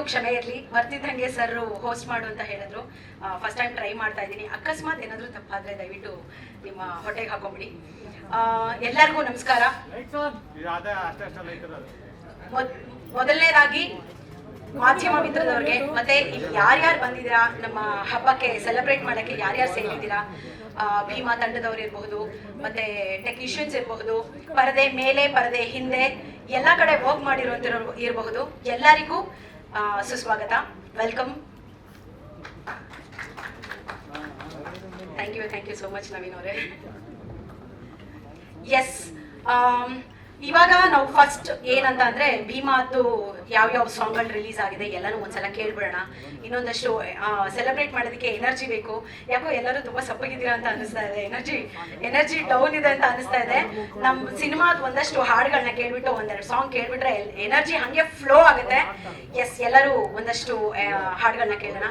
ಕ್ಷಮೆ ಇರಲಿ. ಬರ್ತಿದ್ದಂಗೆ sir host ಮಾಡು ಅಂತ ಹೇಳಿದ್ರು. ಫಸ್ಟ್ ಟೈಮ್ ಟ್ರೈ ಮಾಡ್ತಾ ಇದ್ದೀನಿ. ಅಕಸ್ಮಾತ್ ಏನಾದರೂ ತಪ್ಪಾದರೆ ದಯವಿಟ್ಟು ನಿಮ್ಮ ಹೊಟ್ಟೆಗೆ ಹಾಕೊಂಬಿಡಿ. ಎಲ್ಲರಿಗೂ ನಮಸ್ಕಾರ. ಮೊದಲನೇದಾಗಿ ಮಾಧ್ಯಮ ಮಿತ್ರದವ್ರಿಗೆ ಮತ್ತೆ ಯಾರ್ಯಾರು ಬಂದಿದ್ದೀರಾ, ನಮ್ಮ ಹಬ್ಬಕ್ಕೆ ಸೆಲೆಬ್ರೇಟ್ ಮಾಡೋಕ್ಕೆ ಯಾರ್ಯಾರು ಸೇರಿದ್ದೀರಾ, ಭೀಮಾ ತಂಡದವ್ರು ಇರಬಹುದು, ಮತ್ತೆ ಟೆಕ್ನಿಷಿಯನ್ಸ್ ಇರಬಹುದು, ಪರದೆ ಮೇಲೆ ಪರದೆ ಹಿಂದೆ ಎಲ್ಲ ಕಡೆ ವರ್ಕ್ ಮಾಡಿರುವಂಥವ್ರು ಇರಬಹುದು, ಎಲ್ಲರಿಗೂ ಸುಸ್ವಾಗತ. Welcome. Thank you so much Naveen ಅವರೇ. ಎಸ್, ಇವಾಗ ನಾವು ಫಸ್ಟ್ ಏನಂತ ಅಂದ್ರೆ ಭೀಮಾದ್ದು ಯಾವ್ಯಾವ ಸಾಂಗ್ಗಳು ರಿಲೀಸ್ ಆಗಿದೆ ಎಲ್ಲನೂ ಒಂದ್ಸಲ ಕೇಳ್ಬಿಡೋಣ. ಇನ್ನೊಂದಷ್ಟು ಸೆಲೆಬ್ರೇಟ್ ಮಾಡೋದಕ್ಕೆ ಎನರ್ಜಿ ಬೇಕು. ಯಾಕೋ ಎಲ್ಲರೂ ತುಂಬಾ ಸಪ್ಪಗಿದ್ದೀರಾ ಅಂತ ಅನಿಸ್ತಾ ಇದೆ, ಎನರ್ಜಿ ಡೌನ್ ಇದೆ ಅಂತ ಅನಿಸ್ತಾ ಇದೆ. ನಮ್ಮ ಸಿನಿಮಾದ ಒಂದಷ್ಟು ಹಾಡುಗಳನ್ನ ಕೇಳ್ಬಿಟ್ಟು ಒಂದೆರಡು ಸಾಂಗ್ ಕೇಳ್ಬಿಟ್ರೆ ಎನರ್ಜಿ ಹಂಗೆ ಫ್ಲೋ ಆಗುತ್ತೆ. ಎಸ್, ಎಲ್ಲರೂ ಒಂದಷ್ಟು ಹಾಡುಗಳನ್ನ ಕೇಳೋಣ.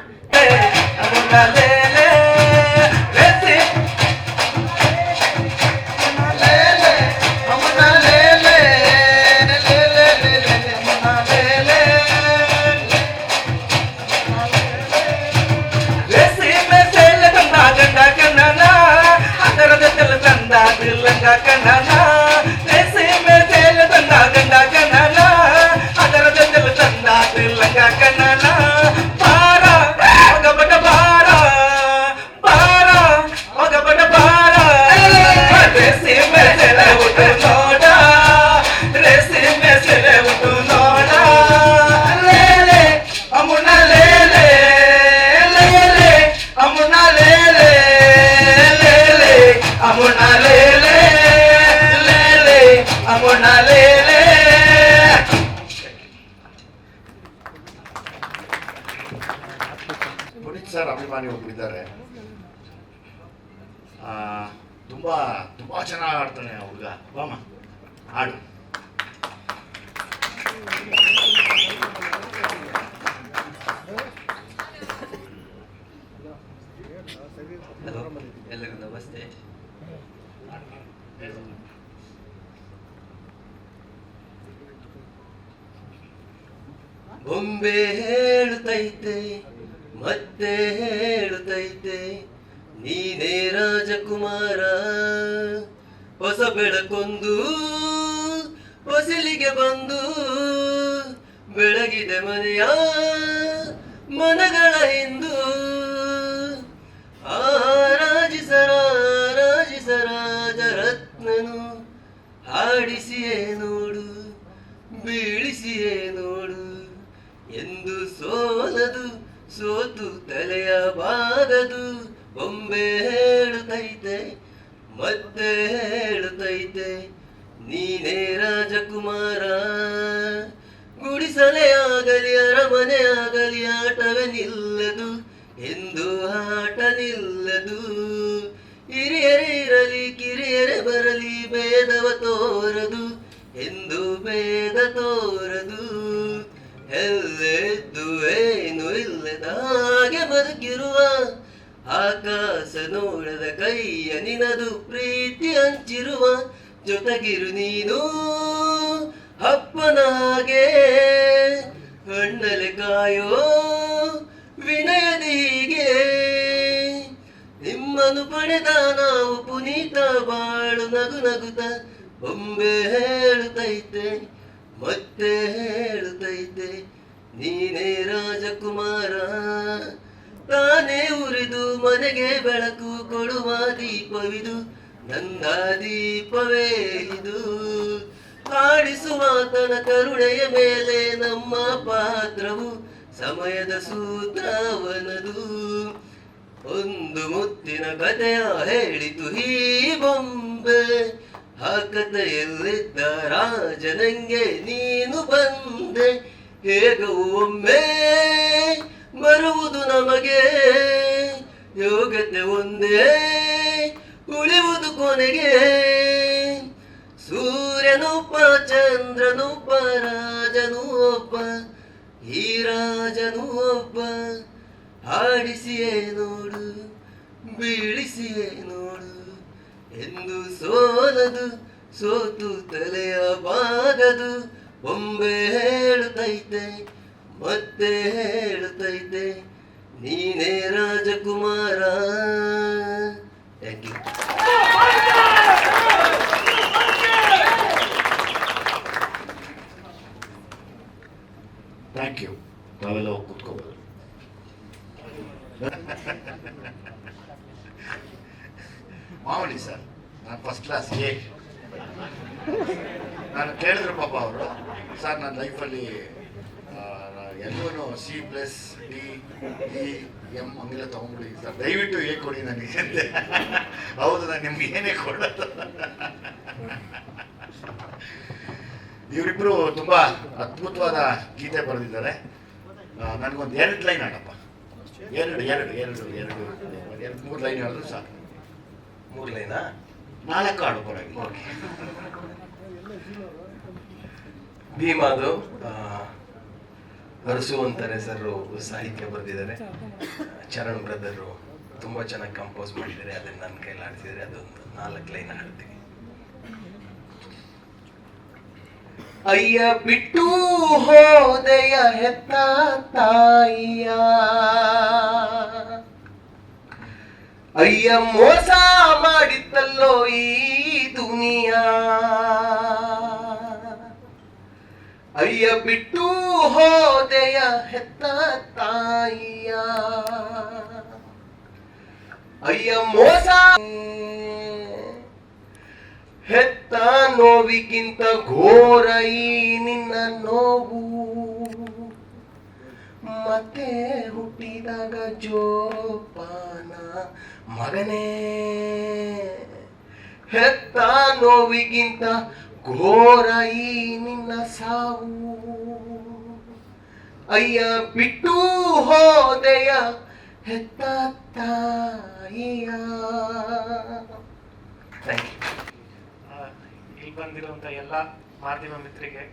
ಸರ್ ಅಭಿಮಾನಿ ಒಬ್ಬರಿದ್ದಾರೆ, ತುಂಬಾ ತುಂಬಾ ಚೆನ್ನಾಗಿ ಆಡ್ತಾನೆ ಹುಡುಗ. ಬಾಮ ಹಾಡು. ಎಲ್ಲರಿಗೂ ನಮಸ್ತೆ. ಬೊಂಬೆ ಹೇಳುತ್ತೈತೆ ಮತ್ತೆ ಹೇಳುತ್ತೈತೆ ನೀನೇ ರಾಜಕುಮಾರ, ಹೊಸ ಬೆಳಕೊಂದು ಹೊಸಲಿಗೆ ಬಂದು ಬೆಳಗಿದೆ ಮನೆಯ ಮನಗಳ ಹಿಂದು. ರಾಜರತ್ನನು ಹಾಡಿಸಿಯೇ ನೋಡು, ಬೀಳಿಸಿಯೇ ನೋಡು, ಎಂದು ಸೋಲದು ಸೋತು ತಲೆಯ ಬಾಗದು. ಬೊಂಬೆ ಹೇಳುತ್ತೈತೆ ಮತ್ತೆ ಹೇಳುತ್ತೈತೆ ನೀನೇ ರಾಜಕುಮಾರ. ಗುಡಿಸಲೇ ಆಗಲಿ ಅರಮನೆ ಆಗಲಿ ಆಟವೇ ನಿಲ್ಲದು, ಎಂದು ಆಟ ನಿಲ್ಲದು. ಹಿರಿಯರೇ ಇರಲಿ ಕಿರಿಯರೇ ಬರಲಿ ಭೇದವ ತೋರದು, ಎಂದು ಭೇದ ತೋರದು. ಎಲ್ಲೆದ್ದು ಏನು ಇಲ್ಲದ ಹಾಗೆ ಬದುಕಿರುವ ಆಕಾಶ ನೋಡದ ಕೈಯ ನಿನದು ಪ್ರೀತಿ ಹಂಚಿರುವ ಜೊತೆಗಿರು ನೀನು ಅಪ್ಪನ ಹಾಗೆ ಕಣ್ಣಲೆ ಕಾಯೋ ವಿನಯದಿಗೆ. ನಿಮ್ಮನ್ನು ಪಡೆದ ನಾವು ಪುನೀತ ಬಾಳು ನಗು ನಗುತ್ತ. ಬೊಂಬೆ ಹೇಳುತ್ತೈತೆ ಮತ್ತೆ ಹೇಳುತ್ತೈತೆ ನೀನೇ ರಾಜಕುಮಾರ. ತಾನೇ ಉರಿದು ಮನೆಗೆ ಬೆಳಕು ಕೊಡುವ ದೀಪವಿದು, ನನ್ನ ದೀಪವೇ ಇದು. ಹಾಡಿಸುವ ತನ ಕರುಣೆಯ ಮೇಲೆ ನಮ್ಮ ಪಾತ್ರವು, ಸಮಯದ ಸೂತ್ರವನದು. ಒಂದು ಮುತ್ತಿನ ಕಥೆಯ ಹೇಳಿತು ಈ ಬೊಂಬೆ, ಆ ಕಥೆಯಲ್ಲಿದ್ದ ರಾಜನಂಗೆ ನೀನು ಬಂದೆ. ಹೇಗೋ ಒಮ್ಮೆ ಬರುವುದು ನಮಗೆ ಯೋಗ್ಯತೆ ಒಂದೇ, ಉಳಿಯುವುದು ಕೊನೆಗೆ. ಸೂರ್ಯನೊಬ್ಬ ಚಂದ್ರನೊಬ್ಬ ರಾಜನು ಒಬ್ಬ, ಈ ರಾಜನು ಒಬ್ಬ. ಹಾಡಿಸಿಯೇ ನೋಡು ಬೀಳಿಸಿಯೇ ನೋಡು, ಎಂದು ಸೋಲದು ಸೋತು ತಲೆಯ ಬಾಗದು. ಬೊಂಬೆ ಹೇಳುತ್ತೈತೆ ಮತ್ತೆ ಹೇಳ್ತೈತೆ ನೀನೇ ರಾಜಕುಮಾರ. Thank you. Thank you. ತಾವೆಲ್ಲ ಹೋಗಿ ಕೂತ್ಕೋಬೋದು. ಮಾಮೂಲಿ ಸರ್, ನಾನು ಫಸ್ಟ್ ಕ್ಲಾಸ್ ಎ. ನಾನು ಕೇಳಿದ್ರು ಪಾಪ ಅವರು, ಸರ್ ನನ್ನ ಲೈಫಲ್ಲಿ ಎಲ್ಲೂ C+D E M ಹಂಗೆಲ್ಲ ತೊಗೊಂಡ್ಬಿಡಿ ಸರ್, ದಯವಿಟ್ಟು ಎ ಕೊಡಿ ನನಗೆ ಅಂದೆ. ಹೌದು, ನಾನು ನಿಮ್ಗೆ ಏನೇ ಕೊಡೋದು. ಇವರಿಬ್ಬರು ತುಂಬ ಅದ್ಭುತವಾದ ಗೀತೆ ಬರೆದಿದ್ದಾರೆ. ನನಗೊಂದು 2 ಲೈನ್ ಆಡಪ್ಪ. 2-3 ಲೈನ್ ಹೇಳಿದ್ರು ಸಾಕು. 3 ಲೈನಾ? 4 ಆಡು ಪರವಾಗಿಲ್ಲ. ಓಕೆ. ಭೀಮಾದು ಅರಸು ಅಂತಾರೆ ಸರ್ ಸಾಹಿತ್ಯ ಬರೆದಿದ್ದಾರೆ. ಚರಣ್ ಬ್ರದರು ತುಂಬ ಚೆನ್ನಾಗಿ ಕಂಪೋಸ್ ಮಾಡಿದ್ದಾರೆ. ಅದನ್ನು ನನ್ನ ಕೈಲಿ ಆಡಿಸಿದರೆ ಅದೊಂದು 4 ಲೈನ್ ಹಾಡ್ತೀವಿ. ಅಯ್ಯ ಬಿಟ್ಟು ಹೋದೆಯ ಹೆತ್ತ ತಾಯಿಯ, ಅಯ್ಯ ಮೋಸ ಮಾಡಿದ್ದಲ್ಲೋ ಈ ದುನಿಯಾ, ಅಯ್ಯ ಬಿಟ್ಟು ಹೋದೆಯ ಹೆತ್ತ ತಾಯಿಯ, ಅಯ್ಯ ಮೋಸ ಹೆತ್ತ ನೋವಿಗಿಂತ ಘೋರ ಈ ನಿನ್ನ ನೋವು, ಮತ್ತೆ ಹುಟ್ಟಿದಾಗ ಜೋಪಾನ ಮಗನೇ, ಹೆತ್ತ ನೋವಿಗಿಂತ ಘೋರ ಈ ನಿನ್ನ ಸಾವು, ಅಯ್ಯ ಬಿಟ್ಟು ಹೋದೆಯ ಹೆತ್ತ ತಾಯಿಯ. Thank you. ಇಲ್ಲಿ ಬಂದಿರುವಂಥ ಎಲ್ಲ ಮಾಧ್ಯಮ ಮಿತ್ರರಿಗೆ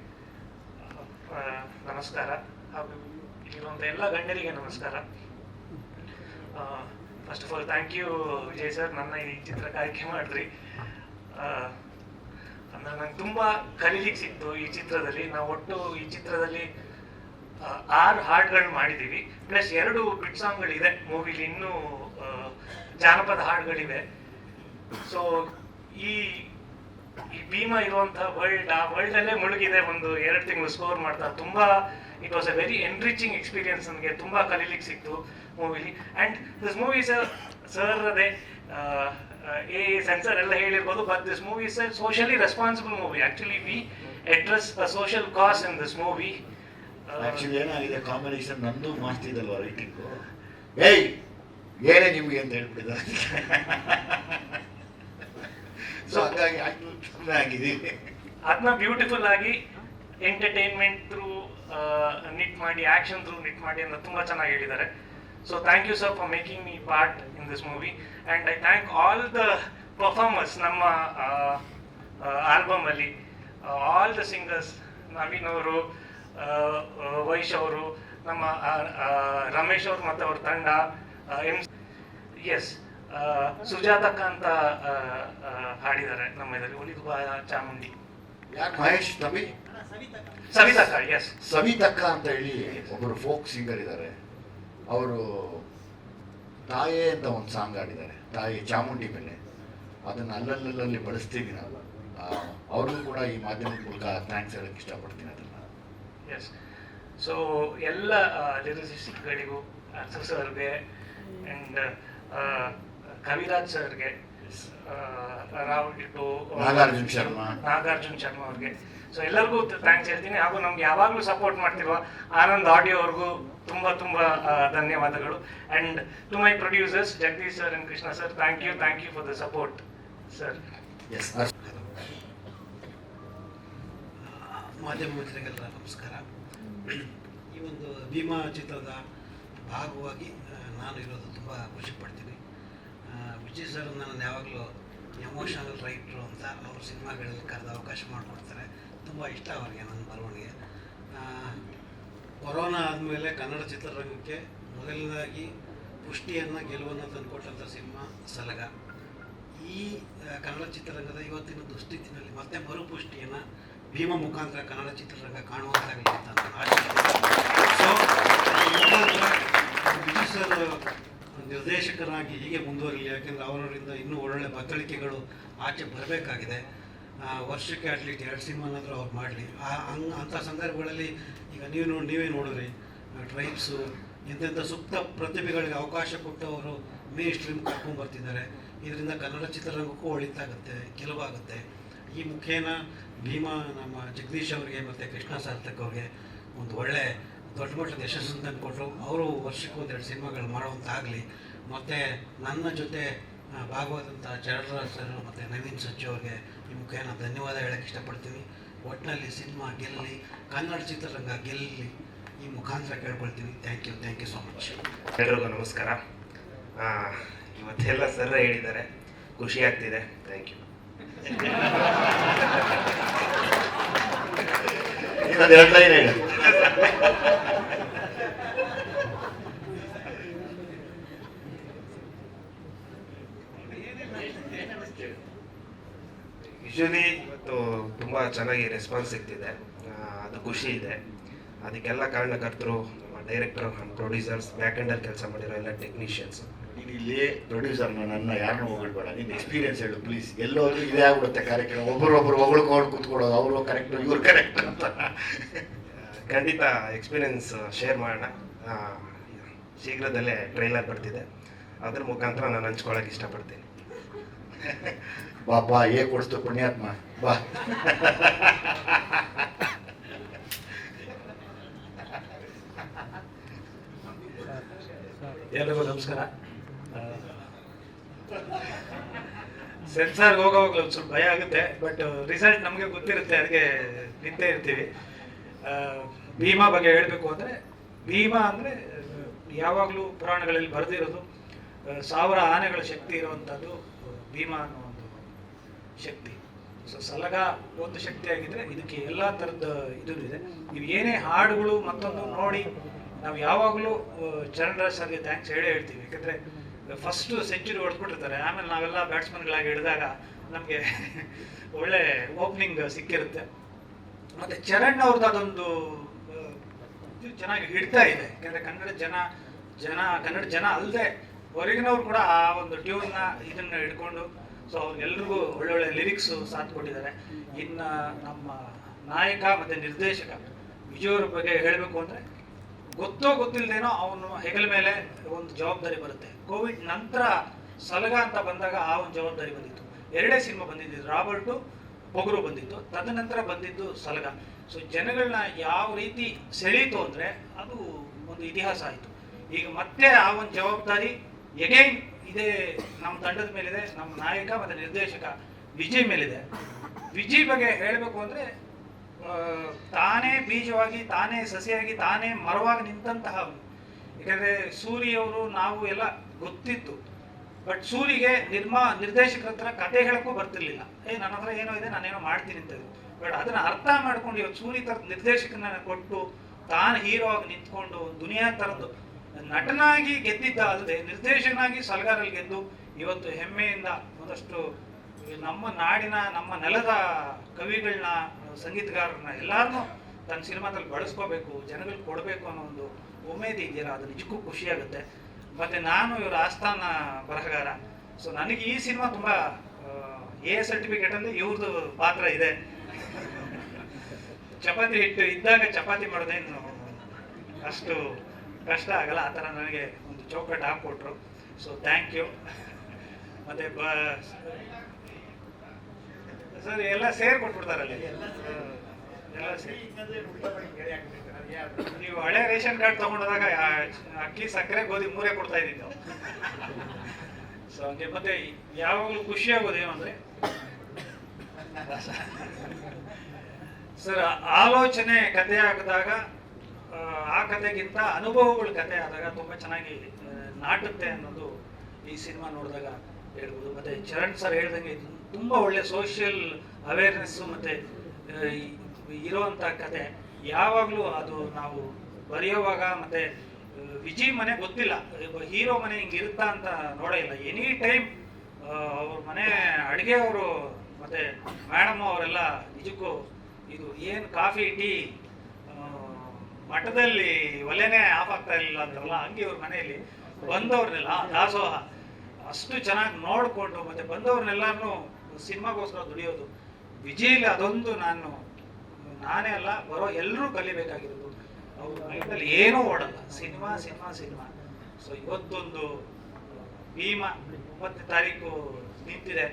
ನಮಸ್ಕಾರ, ಹಾಗೂ ಇಲ್ಲಿರುವಂಥ ಎಲ್ಲ ಗಣ್ಯರಿಗೆ ನಮಸ್ಕಾರ. First of all thank you Vijay sir, ನನ್ನ ಈ ಚಿತ್ರಕಾರಿಕೆ ಮಾಡಿದ್ರಿ. ಅಂದರೆ ನಂಗೆ ತುಂಬ ಕಲೀಲಿಕ್ಕೆ ಸಿಕ್ತು ಈ ಚಿತ್ರದಲ್ಲಿ. ನಾವು ಒಟ್ಟು ಈ ಚಿತ್ರದಲ್ಲಿ 6 ಹಾಡುಗಳು ಮಾಡಿದ್ದೀವಿ, ಪ್ಲಸ್ 2 ಬಿಟ್ ಸಾಂಗ್ಗಳಿದೆ ಮೂವಿಲಿ, ಇನ್ನೂ ಜಾನಪದ ಹಾಡುಗಳಿವೆ. ಸೊ ಈ ಭೀಮಾ ಇರುವಂಥ ವರ್ಲ್ಡ್, ಆ ವರ್ಲ್ಡಲ್ಲೇ ಮುಳುಗಿದೆ. ಒಂದು 2 ತಿಂಗಳು ಸ್ಕೋರ್ ಮಾಡ್ತಾ ತುಂಬ it was a very enriching experience. ನನಗೆ ತುಂಬ ಕಲೀಲಿಕ್ಕೆ ಸಿಕ್ತು ಮೂವಿಲಿ. ಆ್ಯಂಡ್ ದಿಸ್ ಮೂವಿ ಸರ್ ಅದೇ ಸೆನ್ಸರ್ ಎಲ್ಲ ಹೇಳಿರ್ಬೋದು, but this movie is a socially responsible movie. Actually we address a social cause in this movie. Actually ಏನಾಗಿದೆ, ಕಾಂಬಿನೇಷನ್ ನಂದು ಮಾಡ್ತಿದ್ದಲ್ವ ರೈಟಿಂಗು, ಏಯ್ ಏನೇ ನಿಮಗೆ ಅಂತ ಹೇಳ್ಬಿಟ್ಟಿದ್ದಾರೆ. ಸೊ ಹಾಗಾಗಿ ಆಗಿದ್ದೀವಿ. ಅದನ್ನ ಬ್ಯೂಟಿಫುಲ್ ಆಗಿ ಎಂಟರ್ಟೈನ್ಮೆಂಟ್ ಥ್ರೂ ನಿಟ್ ಮಾಡಿ, ಆಕ್ಷನ್ ಥ್ರೂ ನಿಟ್ ಮಾಡಿ ಅಂತ ತುಂಬ ಚೆನ್ನಾಗಿ ಹೇಳಿದ್ದಾರೆ. So thank you sir for making me part in this movie. And I thank all the performers ನಮ್ಮ ಆಲ್ಬಮಲ್ಲಿ, ಆಲ್ ದ ಸಿಂಗರ್ಸ್, ನವೀನ್ ಅವರು, ವೈಶ್ ಅವರು, ನಮ್ಮ ರಮೇಶ್ ಅವರು ಮತ್ತು ಅವ್ರ ತಂಡ, ಎಸ್ ಸುಜಾತಕ್ಕ ಅಂತ ಹಾಡಿದ್ದಾರೆ ನಮ್ಮ ಇದರಲ್ಲಿ, ಒಲಿದು ಚಾಮುಂಡಿ. ಯಾರು ಮಹೇಶ್ ತಮ್ಮಿ? ಸವಿತಕ್ಕ, ಎಸ್ ಸವಿತಕ್ಕ ಅಂತ ಹೇಳಿ ಒಬ್ಬರು ಫೋಕ್ ಸಿಂಗರ್ ಇದ್ದಾರೆ. ಅವರು ತಾಯೇ ಅಂತ ಒಂದು ಸಾಂಗ್ ಆಡಿದ್ದಾರೆ, ತಾಯಿ ಚಾಮುಂಡಿ ಮೇಲೆ. ಅದನ್ನು ಅಲ್ಲಲ್ಲಿ ಬಳಸ್ತೀವಿ ನಾವು. ಅವ್ರಿಗೂ ಕೂಡ ಈ ಮಾಧ್ಯಮದ ಮೂಲಕ ಥ್ಯಾಂಕ್ಸ್ ಹೇಳಕ್ಕೆ ಇಷ್ಟಪಡ್ತೀನಿ ಅದನ್ನು. ಎಸ್. ಸೊ ಎಲ್ಲ ಲಿರಿಸಿಸ್ಟ್ಗಳಿಗೂ, ಅರ್ಥ ಸರ್ಗೆ ಆ್ಯಂಡ್ ಕವಿರಾಜ್ ಸರ್ಗೆ, ರಾವ್ ನಾಗಾರ್ಜುನ್ ಶರ್ಮಾ ಅವ್ರಿಗೆ, ಸೊ ಎಲ್ಲರಿಗೂ ಥ್ಯಾಂಕ್ಸ್ ಹೇಳ್ತೀನಿ. ಹಾಗೂ ನಮ್ಗೆ ಯಾವಾಗಲೂ ಸಪೋರ್ಟ್ ಮಾಡ್ತಿರುವ ಆನಂದ್ ಆಡಿಯೋ ಅವ್ರಿಗೂ ತುಂಬ ಧನ್ಯವಾದಗಳು. And to my producers Jagadish sir and Krishna sir, thank you for the support sir. Yes. ಮಾಧ್ಯಮ ಮಿತ್ರರಿಗೆಲ್ಲ ನಮಸ್ಕಾರ. ಈ ಒಂದು ಭೀಮಾ ಚಿತ್ರದ ಭಾಗವಾಗಿ ನಾನು ಇರೋದು ತುಂಬ ಖುಷಿ ಪಡ್ತೀನಿ. ವಿಜಯ್ ಸರ್ ನನ್ನ ಯಾವಾಗಲೂ ಎಮೋಷನಲ್ ರೈಟ್ರು ಅಂತ ಅವ್ರ ಸಿನಿಮಾಗಳಲ್ಲಿ ಕರೆದು ಅವಕಾಶ ಮಾಡಿಕೊಡ್ತಾರೆ. ತುಂಬ ಇಷ್ಟ ಅವರಿಗೆ ನನ್ನ ಬರವಣಿಗೆ. ಕೊರೋನಾ ಆದಮೇಲೆ ಕನ್ನಡ ಚಿತ್ರರಂಗಕ್ಕೆ ಮೊದಲನೇದಾಗಿ ಪುಷ್ಟಿಯನ್ನು ಗೆಲುವನ್ನು ತಂದುಕೊಟ್ಟಂಥ ಸಿನಿಮಾ ಸಲಗ. ಈ ಕನ್ನಡ ಚಿತ್ರರಂಗದ ಇವತ್ತಿನ ದುಸ್ಥಿತಿನಲ್ಲಿ ಮತ್ತೆ ಮರುಪುಷ್ಟಿಯನ್ನು ಭೀಮಾ ಮುಖಾಂತರ ಕನ್ನಡ ಚಿತ್ರರಂಗ ಕಾಣುವಂತಾಗಲಿ ಅಂತ ನಾನು ಆಶಿಸ್ತೀನಿ. ಸೊ ವಿಜಯ್ ಸರ್ ನಿರ್ದೇಶಕರಾಗಿ ಹೀಗೆ ಮುಂದುವರಿಲಿ, ಯಾಕೆಂದರೆ ಅವರಿಂದ ಇನ್ನೂ ಒಳ್ಳೊಳ್ಳೆ ಬತ್ತಳಿಕೆಗಳು ಆಚೆ ಬರಬೇಕಾಗಿದೆ. ವರ್ಷಕ್ಕೆ ಅಟ್ಲೀಸ್ಟ್ 2 ಸಿನಿಮಾನಾದರೂ ಅವ್ರು ಮಾಡಲಿ. ಅಂಥ ಸಂದರ್ಭಗಳಲ್ಲಿ ಈಗ ನೀವೇ ನೋಡಿದ್ರಿ, ಟ್ರೈಬ್ಸು ಇಂಥ ಸೂಕ್ತ ಪ್ರತಿಭೆಗಳಿಗೆ ಅವಕಾಶ ಕೊಟ್ಟು ಅವರು ಮೇನ್ ಸ್ಟ್ರೀಮ್ ಕರ್ಕೊಂಡ್ಬರ್ತಿದ್ದಾರೆ. ಇದರಿಂದ ಕನ್ನಡ ಚಿತ್ರರಂಗಕ್ಕೂ ಒಳಿತಾಗುತ್ತೆ, ಗೆಲುವಾಗುತ್ತೆ. ಈ ಮುಖೇನ ಭೀಮಾ ನಮ್ಮ ಜಗದೀಶ್ ಅವರಿಗೆ ಮತ್ತು ಕೃಷ್ಣ ಸಾರ್ಥಕ್ ಅವ್ರಿಗೆ ಒಂದು ಒಳ್ಳೆ ದೊಡ್ಡ ಮಟ್ಟದ ಯಶಸ್ಸನ್ನು ತಂದುಕೊಟ್ರು. ಅವರು ವರ್ಷಕ್ಕೆ 1-2 ಸಿನಿಮಾಗಳು ಮಾಡುವಂತಾಗಲಿ. ಮತ್ತು ನನ್ನ ಜೊತೆ ಭಾಗವಾದಂಥ ಚರಣರಾಜ್ ಸರ್ ಮತ್ತು ನವೀನ್ ಸಚ್ಚು ಅವ್ರಿಗೆ ಈ ಮುಖೇನ ಧನ್ಯವಾದ ಹೇಳೋಕ್ಕೆ ಇಷ್ಟಪಡ್ತೀನಿ. ಒಟ್ಟಿನಲ್ಲಿ ಸಿನಿಮಾ ಗೆಲ್ಲಲಿ, ಕನ್ನಡ ಚಿತ್ರರಂಗ ಗೆಲ್ಲಲಿ, ಈ ಮುಖಾಂತರ ಕೇಳ್ಕೊಳ್ತೀನಿ. Thank you so much. ಎಲ್ರಿಗೂ ನಮಸ್ಕಾರ. ಇವತ್ತೆಲ್ಲ ಸರ್ ಹೇಳಿದ್ದಾರೆ, ಖುಷಿ ಆಗ್ತಿದೆ. Thank you. ಇನ್ನೊಂದು 2 ಲೈನ್ ಹೇಳಿ. ಯೂಶಲಿ ಇವತ್ತು ತುಂಬ ಚೆನ್ನಾಗಿ ರೆಸ್ಪಾನ್ಸ್ ಸಿಗ್ತಿದೆ, ಅದು ಖುಷಿ ಇದೆ. ಅದಕ್ಕೆಲ್ಲ ಕಾರಣಕರ್ತರು ನಮ್ಮ ಡೈರೆಕ್ಟರ್, ನಮ್ಮ ಪ್ರೊಡ್ಯೂಸರ್ಸ್, ಬ್ಯಾಕ್ ಎಂಡಲ್ಲಿ ಕೆಲಸ ಮಾಡಿರೋ ಎಲ್ಲ ಟೆಕ್ನಿಷಿಯನ್ಸ್. ನೀನು ಇಲ್ಲಿ ಪ್ರೊಡ್ಯೂಸರ್ನ ನನ್ನ ಯಾರನ್ನೂ ಹೊಗಳ್ಬೇಡ, ನೀನು ಎಕ್ಸ್ಪೀರಿಯನ್ಸ್ ಹೇಳು ಪ್ಲೀಸ್. ಎಲ್ಲೋದ್ರೂ ಇದೇ ಆಗ್ಬಿಡುತ್ತೆ ಕಾರ್ಯಕ್ರಮ, ಒಬ್ಬರೊಬ್ಬರು ಹೊಗಳ್ಕೊಂಡು ಕೂತ್ಕೊಳ್ಳೋದು, ಅವರು ಕರೆಕ್ಟ್ ಇವ್ರು ಕರೆಕ್ಟ್ ಅಂತ. ಖಂಡಿತ ಎಕ್ಸ್ಪೀರಿಯನ್ಸ್ ಶೇರ್ ಮಾಡೋಣ. ಶೀಘ್ರದಲ್ಲೇ ಟ್ರೈಲರ್ ಬರ್ತಿದೆ, ಅದ್ರ ಮುಖಾಂತರ ನಾನು ಹಂಚ್ಕೊಳ್ಳೋಕೆ ಇಷ್ಟಪಡ್ತೀನಿ. ಬಾ ಹೇಗೆ ಕೊಡಿಸ್ತು ಪುಣ್ಯಾತ್ಮ, ಬಾ. ಎಲ್ರಿಗೂ ನಮಸ್ಕಾರ. ಸೆನ್ಸಾರ್ಗೆ ಹೋಗೋವಾಗಲೂ ಒಂದು ಸ್ವಲ್ಪ ಭಯ ಆಗುತ್ತೆ, ಬಟ್ ರಿಸಲ್ಟ್ ನಮಗೆ ಗೊತ್ತಿರುತ್ತೆ, ಅದಕ್ಕೆ ನಿಂತೇ ಇರ್ತೀವಿ. ಭೀಮಾ ಬಗ್ಗೆ ಹೇಳಬೇಕು ಅಂದರೆ, ಭೀಮಾ ಅಂದರೆ ಯಾವಾಗಲೂ ಪುರಾಣಗಳಲ್ಲಿ ಬರೆದಿರೋದು 1000 ಆನೆಗಳ ಶಕ್ತಿ ಇರುವಂಥದ್ದು ಭೀಮಾ ಅನ್ನೋ ಒಂದು ಶಕ್ತಿ. ಸೊ ಸಲಗ ಒಂದು ಶಕ್ತಿ ಆಗಿದ್ರೆ ಇದಕ್ಕೆ ಎಲ್ಲ ಥರದ ಇದು ಇದೆ. ನೀವು ಏನೇ ಹಾಡುಗಳು ಮತ್ತೊಂದು ನೋಡಿ, ನಾವು ಯಾವಾಗಲೂ ಚರಣರಾಜ್ ಸರ್ಗೆ ಥ್ಯಾಂಕ್ಸ್ ಹೇಳ್ತೀವಿ. ಯಾಕಂದರೆ ಫಸ್ಟು ಸೆಂಚುರಿ ಹೊಡೆದ್ಬಿಟ್ಟಿರ್ತಾರೆ, ಆಮೇಲೆ ನಾವೆಲ್ಲ ಬ್ಯಾಟ್ಸ್ಮನ್ಗಳಾಗಿ ಹಿಡಿದಾಗ ನಮಗೆ ಒಳ್ಳೆ ಓಪನಿಂಗ್ ಸಿಕ್ಕಿರುತ್ತೆ. ಮತ್ತು ಚರಣ್ ಅವ್ರದ್ದು ಅದೊಂದು ಚೆನ್ನಾಗಿ ಹಿಡ್ತಾ ಇದೆ. ಯಾಕಂದರೆ ಕನ್ನಡ ಜನ ಅಲ್ಲದೆ ಹೊರಗಿನವ್ರು ಕೂಡ ಆ ಒಂದು ಟ್ಯೂನ್ನ ಇದನ್ನು ಹಿಡ್ಕೊಂಡು, ಸೊ ಅವ್ರಿಗೆಲ್ರಿಗೂ ಒಳ್ಳೊಳ್ಳೆ ಲಿರಿಕ್ಸು ಸಾಥ್ ಕೊಟ್ಟಿದ್ದಾರೆ. ಇನ್ನು ನಮ್ಮ ನಾಯಕ ಮತ್ತು ನಿರ್ದೇಶಕ ವಿಜಯ್ ಅವ್ರ ಬಗ್ಗೆ ಹೇಳಬೇಕು ಅಂದರೆ, ಗೊತ್ತಿಲ್ಲದೇನೋ ಅವನು ಹೆಗಲ ಮೇಲೆ ಒಂದು ಜವಾಬ್ದಾರಿ ಬರುತ್ತೆ. ಕೋವಿಡ್ ನಂತರ ಸಲಗ ಅಂತ ಬಂದಾಗ ಆ ಒಂದು ಜವಾಬ್ದಾರಿ ಬಂದಿತ್ತು. 2 ಸಿನಿಮಾ ಬಂದಿದ್ದು, ರಾಬರ್ಟು, ಪೊಗರು ಬಂದಿತ್ತು, ತದನಂತರ ಬಂದಿದ್ದು ಸಲಗ. ಸೊ ಜನಗಳನ್ನ ಯಾವ ರೀತಿ ಸೆಳೀತು ಅಂದರೆ ಅದು ಒಂದು ಇತಿಹಾಸ ಆಯಿತು. ಈಗ ಮತ್ತೆ ಆ ಒಂದು ಜವಾಬ್ದಾರಿ ಎಗೈನ್ ಇದೇ ನಮ್ಮ ತಂಡದ ಮೇಲಿದೆ, ನಮ್ಮ ನಾಯಕ ಮತ್ತು ನಿರ್ದೇಶಕ ವಿಜಯ್ ಮೇಲಿದೆ. ವಿಜಯ್ ಬಗ್ಗೆ ಹೇಳಬೇಕು ಅಂದರೆ, ತಾನೇ ಬೀಜವಾಗಿ, ತಾನೇ ಸಸಿಯಾಗಿ, ತಾನೇ ಮರವಾಗಿ ನಿಂತಹ. ಯಾಕಂದರೆ ಸೂರಿಯವರು ನಾವು ಎಲ್ಲ ಗೊತ್ತಿತ್ತು, ಬಟ್ ಸೂರಿಗೆ ನಿರ್ದೇಶಕರ ಹತ್ರ ಕತೆ ಹೇಳಕ್ಕೂ ಬರ್ತಿರ್ಲಿಲ್ಲ. ನನ್ನ ಹತ್ರ ಏನೋ ಇದೆ, ನಾನೇನೋ ಮಾಡ್ತೀನಿ ಅಂತ. ಬಟ್ ಅದನ್ನ ಅರ್ಥ ಮಾಡ್ಕೊಂಡು ಇವತ್ತು ಸೂರಿ ಥರದ ನಿರ್ದೇಶಕನ ಕೊಟ್ಟು ತಾನು ಹೀರೋ ಆಗಿ ನಿಂತ್ಕೊಂಡು ದುನಿಯಾ ಥರದ್ದು ನಟನಾಗಿ ಗೆದ್ದಿದ್ದ ಅಲ್ಲದೆ ನಿರ್ದೇಶಕನಾಗಿ ಸಲಗಾರಲ್ಲಿ ಗೆದ್ದು ಇವತ್ತು ಹೆಮ್ಮೆಯಿಂದ ಒಂದಷ್ಟು ನಮ್ಮ ನಾಡಿನ, ನಮ್ಮ ನೆಲದ ಕವಿಗಳನ್ನ, ಸಂಗೀತಗಾರರನ್ನ ಎಲ್ಲರನ್ನೂ ತನ್ನ ಸಿನಿಮಾದಲ್ಲಿ ಬಳಸ್ಕೋಬೇಕು, ಜನಗಳಿಗೆ ಕೊಡಬೇಕು ಅನ್ನೋ ಒಂದು ಉಮೇದು ಇದೆಯಲ್ಲ, ಅದು ನಿಜಕ್ಕೂ ಖುಷಿಯಾಗುತ್ತೆ. ಮತ್ತು ನಾನು ಇವರ ಆಸ್ಥಾನ ಬರಹಗಾರ. ಸೊ ನನಗೆ ಈ ಸಿನಿಮಾ ತುಂಬ ಎ ಸರ್ಟಿಫಿಕೇಟಲ್ಲಿ ಇವ್ರದ್ದು ಪಾತ್ರ ಇದೆ. ಚಪಾತಿ ಹಿಟ್ಟು ಇದ್ದಾಗ ಚಪಾತಿ ಮಾಡೋದೇನು ಅಷ್ಟು ಕಷ್ಟ ಆಗಲ್ಲ, ಆ ಥರ ನನಗೆ ಒಂದು ಚೌಕಟ್ಟು ಹಾಕ್ಕೊಟ್ರು. So thank you. ಮತ್ತು ಸರ್ ಎಲ್ಲ ಸೇರಿ ಕೊಟ್ಬಿಡ್ತಾರಲ್ಲಿ, ಎಲ್ಲ ಸೇರಿ. ನೀವು ಹಳೆ ರೇಷನ್ ಕಾರ್ಡ್ ತಗೊಂಡೋದಾಗ ಅಕ್ಕಿ, ಸಕ್ಕರೆ, ಗೋಧಿ 3 ಕೊಡ್ತಾ ಇದ್ದಿದ್ದು. ಸೊ ಹಂಗೆ. ಮತ್ತೆ ಯಾವಾಗಲೂ ಖುಷಿ ಆಗೋದು ಏನು ಅಂದರೆ, ಸರ್ ಆಲೋಚನೆ ಕತೆ ಆಗಿದಾಗ, ಆ ಕತೆಗಿಂತ ಅನುಭವಗಳ ಕತೆ ಆದಾಗ ತುಂಬ ಚೆನ್ನಾಗಿ ನಾಟುತ್ತೆ ಅನ್ನೋದು ಈ ಸಿನಿಮಾ ನೋಡಿದಾಗ ಹೇಳ್ಬೋದು. ಮತ್ತು ಚರಣ್ ಸರ್ ಹೇಳ್ದಂಗೆ ತುಂಬ ಒಳ್ಳೆ ಸೋಷಿಯಲ್ ಅವೇರ್ನೆಸ್ಸು ಮತ್ತು ಇರೋವಂಥ ಕತೆ. ಯಾವಾಗಲೂ ಅದು ನಾವು ಬರೆಯೋವಾಗ, ಮತ್ತು ವಿಜಯ್ ಮನೆ ಗೊತ್ತಿಲ್ಲ, ಹೀರೋ ಮನೆ ಹಿಂಗೆ ಇರುತ್ತಾ ಅಂತ ನೋಡೇ ಇಲ್ಲ. ಎನಿ ಟೈಮ್ ಅವ್ರ ಮನೆ ಅಡುಗೆಯವರು ಮತ್ತು ಮೇಡಮ್ ಅವರೆಲ್ಲ ನಿಜಕ್ಕೂ ಇದು ಏನು ಕಾಫಿ ಟೀ ಮಠದಲ್ಲಿ ಒಲೆನೇ ಆಫ್ ಆಗ್ತಾ ಇರಲಿಲ್ಲ ಅಂತಾರಲ್ಲ, ಹಂಗೆ ಇವ್ರ ಮನೆಯಲ್ಲಿ ಬಂದವ್ರನ್ನೆಲ್ಲ ದಾಸೋಹ ಅಷ್ಟು ಚೆನ್ನಾಗಿ ನೋಡಿಕೊಂಡು ಮತ್ತೆ ಬಂದವ್ರನ್ನೆಲ್ಲರೂ ಸಿನಿಮಾಗೋಸ್ಕರ ದುಡಿಯೋದು. ವಿಜಯಲ್ಲಿ ಅದೊಂದು ನಾನೇ ಅಲ್ಲ, ಬರೋ ಎಲ್ಲರೂ ಕಲಿಬೇಕಾಗಿರೋದು. ಅವ್ರ ಮೈಂಡಲ್ಲಿ ಏನೂ ಓಡಲ್ಲ, ಸಿನಿಮಾ ಸಿನಿಮಾ ಸಿನಿಮಾ. ಸೊ ಇವತ್ತೊಂದು ಭೀಮಾ 9ನೇ ತಾರೀಕು ನಿಂತಿದೆ.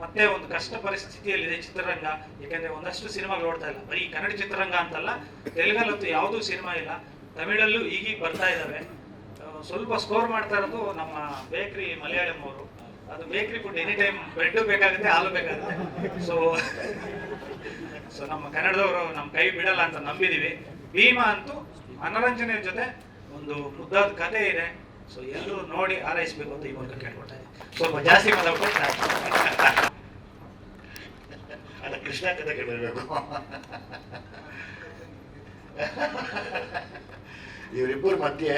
ಮತ್ತೆ ಒಂದು ಕಷ್ಟ ಪರಿಸ್ಥಿತಿಯಲ್ಲಿದೆ ಚಿತ್ರರಂಗ. ಯಾಕೆಂದ್ರೆ ಒಂದಷ್ಟು ಸಿನಿಮಾಗಳು ಓಡ್ತಾ ಇಲ್ಲ, ಬರೀ ಕನ್ನಡ ಚಿತ್ರರಂಗ ಅಂತಲ್ಲ, ತೆಲುಗಲ್ಲಂತೂ ಯಾವುದೂ ಸಿನಿಮಾ ಇಲ್ಲ, ತಮಿಳಲ್ಲೂ ಈಗೀಗ ಬರ್ತಾ ಇದ್ದಾವೆ. ಸ್ವಲ್ಪ ಸ್ಕೋರ್ ಮಾಡ್ತಾ ಇರೋದು ನಮ್ಮ ಬೇಕ್ರಿ ಮಲಯಾಳಂ ಅವರು. ಅದು ಬೇಕ್ರಿ ಫುಡ್ ಎನಿ ಟೈಮ್ ಬ್ರೆಡ್ ಬೇಕಾಗುತ್ತೆ, ಹಾಲು ಬೇಕಾಗುತ್ತೆ. ಸೊ ನಮ್ಮ ಕನ್ನಡದವರು ನಮ್ಮ ಕೈ ಬಿಡಲ್ಲ ಅಂತ ನಂಬಿದೀವಿ. ಭೀಮಾ ಅಂತೂ ಮನೋರಂಜನೆ ಜೊತೆ ಒಂದು ಮುದ್ದಾದ ಕಥೆ ಇದೆ. ಸೊ ಎಲ್ಲರೂ ನೋಡಿ ಆರೈಸಬೇಕು ಅಂತ ಈ ಮೂಲಕ ಕೇಳ್ಕೊಳ್ತಾ ಇದ್ದೀನಿ. ಸ್ವಲ್ಪ ಜಾಸ್ತಿ ಮಾತಾಡ್ಕೊಳ್ತಾ ಅಲ್ಲ, ಕೃಷ್ಣ ಕಥೆ ಕೇಳಿರ್ಬೇಕು. ಇವರಿಬ್ಬರ ಮಧ್ಯೆ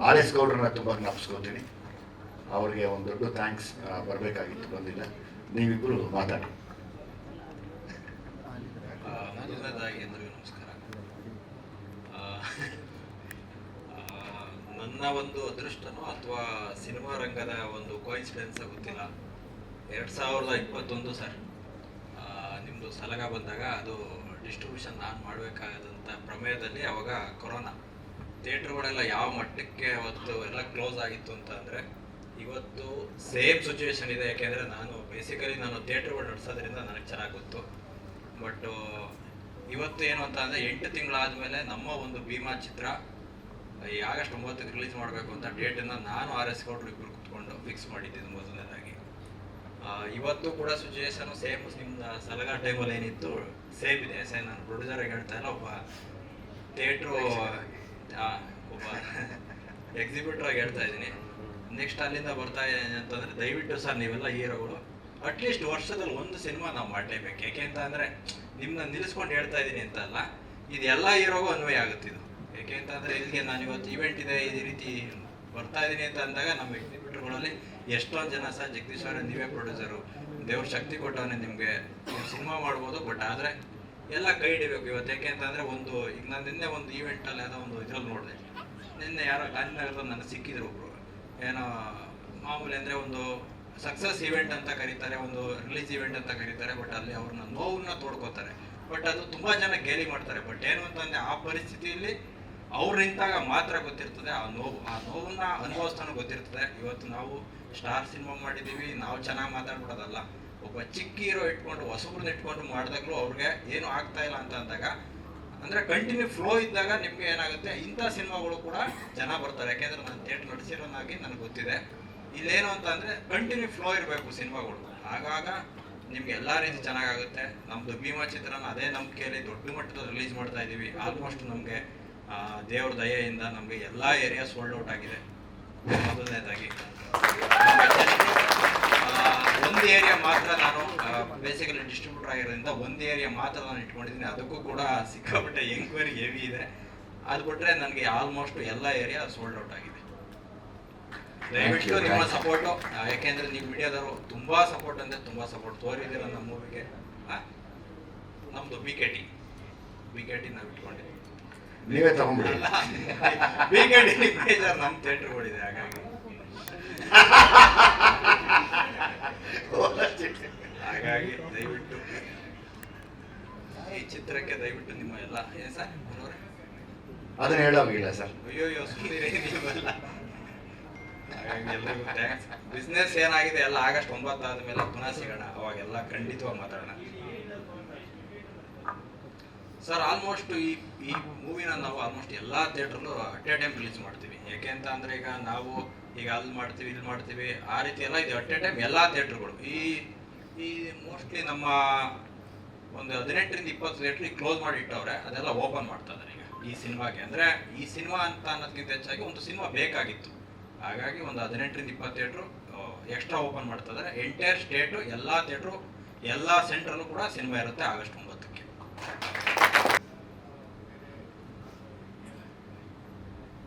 ಆರ್ ಎಸ್ ಗೌಡ್ರನ್ನ ತುಂಬ ಜ್ಞಾಪಿಸ್ಕೊತೀನಿ. ಅವ್ರಿಗೆ ಒಂದು ದೊಡ್ಡ ಥ್ಯಾಂಕ್ಸ್ ಬರಬೇಕಾಗಿತ್ತು, ಬಂದಿಲ್ಲ. ನೀವಿಬ್ಬರು ಮಾತಾಡಿ. ಮೊದಲನೇದಾಗಿ ಎಲ್ಲರಿಗೂ ನಮಸ್ಕಾರ. ನನ್ನ ಒಂದು ಅದೃಷ್ಟನೋ ಅಥವಾ ಸಿನಿಮಾ ರಂಗದ ಒಂದು ಕೋಇನ್ಸಿಡೆನ್ಸ್ ಗೊತ್ತಿಲ್ಲ, 2021 ಸರ್, ನಿಮ್ಮದು ಸಲಗ ಬಂದಾಗ ಅದು ಡಿಸ್ಟ್ರಿಬ್ಯೂಷನ್ ನಾನು ಮಾಡಬೇಕಾದಂಥ ಪ್ರಮೇಯದಲ್ಲಿ ಅವಾಗ ಕೊರೋನಾ, ಥಿಯೇಟ್ರ್ಗಳೆಲ್ಲ ಯಾವ ಮಟ್ಟಕ್ಕೆ ಅವತ್ತು ಎಲ್ಲ ಕ್ಲೋಸ್ ಆಗಿತ್ತು ಅಂತ ಅಂದರೆ ಇವತ್ತು ಸೇಮ್ ಸಿಚುವೇಶನ್ ಇದೆ. ಯಾಕೆಂದರೆ ನಾನು ಥಿಯೇಟ್ರ್ಗಳು ನಡೆಸೋದ್ರಿಂದ ನನಗೆ ಚೆನ್ನಾಗಿ ಗೊತ್ತು. ಬಟ್ ಇವತ್ತು ಏನು ಅಂತ ಅಂದರೆ 8 ತಿಂಗಳಾದಮೇಲೆ ನಮ್ಮ ಒಂದು ಭೀಮಾ ಚಿತ್ರ ಈ ಆಗಸ್ಟ್ 9ಕ್ಕೆ ರಿಲೀಸ್ ಮಾಡಬೇಕು ಅಂತ ಡೇಟನ್ನು ನಾನು ಆರ್ ಎಸ್ ಗೌಡ್ರು ಇಬ್ಬರು ಕುತ್ಕೊಂಡು ಫಿಕ್ಸ್ ಮಾಡಿದ್ದಿದ್ದು ಮೊದಲನೇದಾಗಿ. ಇವತ್ತು ಕೂಡ ಸಿಚುವೇಶನು ಸೇಮ್ ನಿಮ್ಮ ಸಲಗ ಟೈಮಲ್ಲಿ ಏನಿತ್ತು ಸೇಮ್ ಇದೆ. ನಾನು ಪ್ರೊಡ್ಯೂಸರಾಗಿ ಹೇಳ್ತಾ ಇಲ್ಲ, ಒಬ್ಬ ಥಿಯೇಟ್ರು ಒಬ್ಬ ಎಕ್ಸಿಬಿಟ್ರಾಗಿ ಹೇಳ್ತಾ ಇದ್ದೀನಿ. ನೆಕ್ಸ್ಟ್ ಅಲ್ಲಿಂದ ಬರ್ತಾ ಇದೆ ಅಂತಂದರೆ ದಯವಿಟ್ಟು ಸರ್ ನೀವೆಲ್ಲ ಹೀರೋಗಳು ಅಟ್ಲೀಸ್ಟ್ ವರ್ಷದಲ್ಲಿ ಒಂದು ಸಿನಿಮಾ ನಾವು ಮಾಡಲೇಬೇಕು. ಯಾಕೆ ಅಂತ ಅಂದರೆ ನಿಮ್ಮನ್ನ ನಿಲ್ಲಿಸ್ಕೊಂಡು ಹೇಳ್ತಾ ಇದ್ದೀನಿ ಅಂತ ಅಲ್ಲ, ಇದು ಎಲ್ಲ ಹೀರೋಗೂ ಅನ್ವಯ ಆಗುತ್ತಿದ್ದು. ಯಾಕೆ ಅಂತಂದರೆ ಇಲ್ಲಿಗೆ ನಾನು ಇವತ್ತು ಇವೆಂಟ್ ಇದೆ ಈ ರೀತಿ ಬರ್ತಾ ಇದ್ದೀನಿ ಅಂತ ಅಂದಾಗ ನಮ್ಮ ಎಕ್ಸಿಬಿಟರ್ಗಳಲ್ಲಿ ಎಷ್ಟೊಂದು ಜನ ಸರ್ ಜಗದೀಶ್ ಅವರೇ ನೀವೇ ಪ್ರೊಡ್ಯೂಸರು, ದೇವ್ರ ಶಕ್ತಿ ಕೊಟ್ಟವನೇ ನಿಮಗೆ, ನೀವು ಸಿನಿಮಾ ಮಾಡ್ಬೋದು, ಬಟ್ ಆದರೆ ಎಲ್ಲ ಕೈ ಹಿಡಿಬೇಕು ಇವತ್ತು. ಯಾಕೆ ಅಂತಂದರೆ ಈಗ ನಾನು ನಿನ್ನೆ ಒಂದು ಈವೆಂಟಲ್ಲಿ ಯಾವುದೋ ಒಂದು ಇದ್ರಲ್ಲಿ ನೋಡಿದೆ, ನಿನ್ನೆ ಯಾರೋ ಗಾಂಧಿನಗರದಲ್ಲಿ ನನಗೆ ಸಿಕ್ಕಿದ್ರು ಒಬ್ಬರು. ಏನೋ ಮಾಮೂಲಿ ಅಂದರೆ ಒಂದು ಸಕ್ಸಸ್ ಇವೆಂಟ್ ಅಂತ ಕರೀತಾರೆ, ಒಂದು ರಿಲೀಸ್ ಇವೆಂಟ್ ಅಂತ ಕರೀತಾರೆ, ಬಟ್ ಅಲ್ಲಿ ಅವ್ರನ್ನ ನೋವನ್ನ ತೋಡ್ಕೋತಾರೆ. ಬಟ್ ಅದು ತುಂಬ ಜನ ಗೇಲಿ ಮಾಡ್ತಾರೆ. ಬಟ್ ಏನು ಅಂತಂದರೆ ಆ ಪರಿಸ್ಥಿತಿಯಲ್ಲಿ ಅವ್ರು ನಿಂತಾಗ ಮಾತ್ರ ಗೊತ್ತಿರ್ತದೆ ಆ ನೋವನ್ನ ಅನುಭವಿಸ್ತಾನೂ ಗೊತ್ತಿರ್ತದೆ. ಇವತ್ತು ನಾವು ಸ್ಟಾರ್ ಸಿನಿಮಾ ಮಾಡಿದ್ದೀವಿ, ನಾವು ಚೆನ್ನಾಗಿ ಮಾತಾಡ್ಬಿಡೋದಲ್ಲ, ಒಬ್ಬ ಚಿಕ್ಕ ಹೀರೋ ಇಟ್ಕೊಂಡು ಹೊಸಬ್ರನ್ನ ಇಟ್ಕೊಂಡು ಮಾಡಿದಾಗಲೂ ಅವ್ರಿಗೆ ಏನು ಆಗ್ತಾ ಇಲ್ಲ ಅಂತ ಅಂದಾಗ, ಅಂದರೆ ಕಂಟಿನ್ಯೂ ಫ್ಲೋ ಇದ್ದಾಗ ನಿಮಗೆ ಏನಾಗುತ್ತೆ, ಇಂಥ ಸಿನಿಮಾಗಳು ಕೂಡ ಜನ ಬರ್ತಾರೆ. ಯಾಕೆಂದರೆ ನಾನು ಥಿಯೇಟ್ರ್ ನಡೆಸಿರೋನಾಗಿ ನನಗೆ ಗೊತ್ತಿದೆ. ಇಲ್ಲೇನು ಅಂತ ಅಂದರೆ ಕಂಟಿನ್ಯೂ ಫ್ಲೋ ಇರಬೇಕು ಸಿನಿಮಾಗಳು, ಆಗಾಗ ನಿಮ್ಗೆ ಎಲ್ಲ ರೀತಿ ಚೆನ್ನಾಗಾಗುತ್ತೆ. ನಮ್ಮದು ಭೀಮಾ ಚಿತ್ರನ ಅದೇ ನಂಬಿಕೆಯಲ್ಲಿ ದೊಡ್ಡ ಮಟ್ಟದಲ್ಲಿ ರಿಲೀಸ್ ಮಾಡ್ತಾ ಇದ್ದೀವಿ. ಆಲ್ಮೋಸ್ಟ್ ನಮಗೆ ದೇವ್ರ ದಯೆಯಿಂದ ನಮಗೆ ಎಲ್ಲ ಏರಿಯಾ ಸೋಲ್ಡ್ ಔಟ್ ಆಗಿದೆ. ಮೊದಲನೇದಾಗಿ ಒಂದು ಏರಿಯಾ ಮಾತ್ರ ನಾನು ಬೇಸಿಕಲಿ ಡಿಸ್ಟ್ರಿಬ್ಯೂಟರ್ ಆಗಿರೋದ್ರಿಂದ ಒಂದು ಏರಿಯಾ ಮಾತ್ರ ನಾನು ಇಟ್ಕೊಂಡಿದ್ದೀನಿ. ಅದಕ್ಕೂ ಕೂಡ ಸಿಕ್ಕಾಪಟ್ಟೆ ಎಂಕ್ವೈರಿ ಹೆವಿ ಇದೆ. ಅದು ಬಿಟ್ಟರೆ ನನಗೆ ಆಲ್ಮೋಸ್ಟ್ ಎಲ್ಲ ಏರಿಯಾ ಸೋಲ್ಡ್ ಔಟ್ ಆಗಿದೆ. ದಯವಿಟ್ಟು ನಿಮ್ಮ ಸಪೋರ್ಟು, ಯಾಕೆಂದರೆ ನೀವು ಮೀಡಿಯಾದವರು ತುಂಬ ಸಪೋರ್ಟ್ ಅಂದರೆ ತುಂಬ ಸಪೋರ್ಟ್ ತೋರಿದ್ದೀರ ನಮ್ಮ ಮೂವಿಗೆ. ನಮ್ಮದು ಬಿ ಕೆ ಟಿ ನಾವು ಇಟ್ಕೊಂಡಿದ್ದೀವಿ. ನೀವೇ ತಗೊಂಡ್ಬಿಡಿ. ಬಿ ಕೆ ಟಿ ಮೇಜರ್ ನಮ್ಮ ಥಿಯೇಟ್ರ್ಗಳಿದೆ, ಹಾಗಾಗಿ ದಯವಿಟ್ಟು ಈ ಚಿತ್ರಕ್ಕೆ ದಯವಿಟ್ಟು ನಿಮ್ಮ ಎಲ್ಲ ಏನು ಸರ್ ಅದನ್ನ ಹೇಳೋಗಿಲ್ಲ ಸರ್. ಅಯ್ಯೋ ಸುಮ್ಮನೆ ನೀವೆಲ್ಲ. ಹಾಗಾಗಿ ಎಲ್ಲರಿಗೂ ಥ್ಯಾಂಕ್ಸ್. ಬಿಸ್ನೆಸ್ ಏನಾಗಿದೆ ಎಲ್ಲ ಆಗಸ್ಟ್ 9 ಆದಮೇಲೆ ಪುನಃ ಸಿಗೋಣ, ಅವಾಗೆಲ್ಲ ಖಂಡಿತವಾಗಿ ಮಾತಾಡೋಣ ಸರ್. ಆಲ್ಮೋಸ್ಟ್ ಈ ಮೂವಿನ ನಾವು ಆಲ್ಮೋಸ್ಟ್ ಎಲ್ಲ ಥಿಯೇಟ್ರಲ್ಲೂ ಅಟ್ ಎ ಟೈಮ್ ರಿಲೀಸ್ ಮಾಡ್ತೀವಿ. ಯಾಕೆ ಅಂತ ಅಂದರೆ ಈಗ ನಾವು ಈಗ ಅಲ್ಲಿ ಮಾಡ್ತೀವಿ ಇಲ್ಲಿ ಮಾಡ್ತೀವಿ ಆ ರೀತಿ ಎಲ್ಲ ಇದೆ. ಅಟ್ ಎ ಟೈಮ್ ಎಲ್ಲ ಥಿಯೇಟ್ರುಗಳು ಈ ಮೋಸ್ಟ್ಲಿ ನಮ್ಮ ಒಂದು 18ರಿಂದ 20 ಥಿಯೇಟ್ರಿಗೆ ಕ್ಲೋಸ್ ಮಾಡಿ ಇಟ್ಟವ್ರೆ, ಅದೆಲ್ಲ ಓಪನ್ ಮಾಡ್ತಾ ಇದ್ದಾರೆ ಈಗ ಈ ಸಿನಿಮಾಗೆ. ಅಂದರೆ ಈ ಸಿನಿಮಾ ಅಂತ ಅನ್ನೋದಕ್ಕಿಂತ ಹೆಚ್ಚಾಗಿ ಒಂದು ಸಿನಿಮಾ ಬೇಕಾಗಿತ್ತು, ಹಾಗಾಗಿ ಒಂದು 18ರಿಂದ 20 ಥಿಯೇಟ್ರು ಎಕ್ಸ್ಟ್ರಾ ಓಪನ್ ಮಾಡ್ತಾ ಇದ್ದಾರೆ. ಎಂಟೈರ್ ಸ್ಟೇಟು ಎಲ್ಲ ಥಿಯೇಟ್ರು ಎಲ್ಲ ಸೆಂಟ್ರಲ್ಲೂ ಕೂಡ ಸಿನಿಮಾ ಇರುತ್ತೆ ಆಗಸ್ಟ್ 9ಕ್ಕೆ.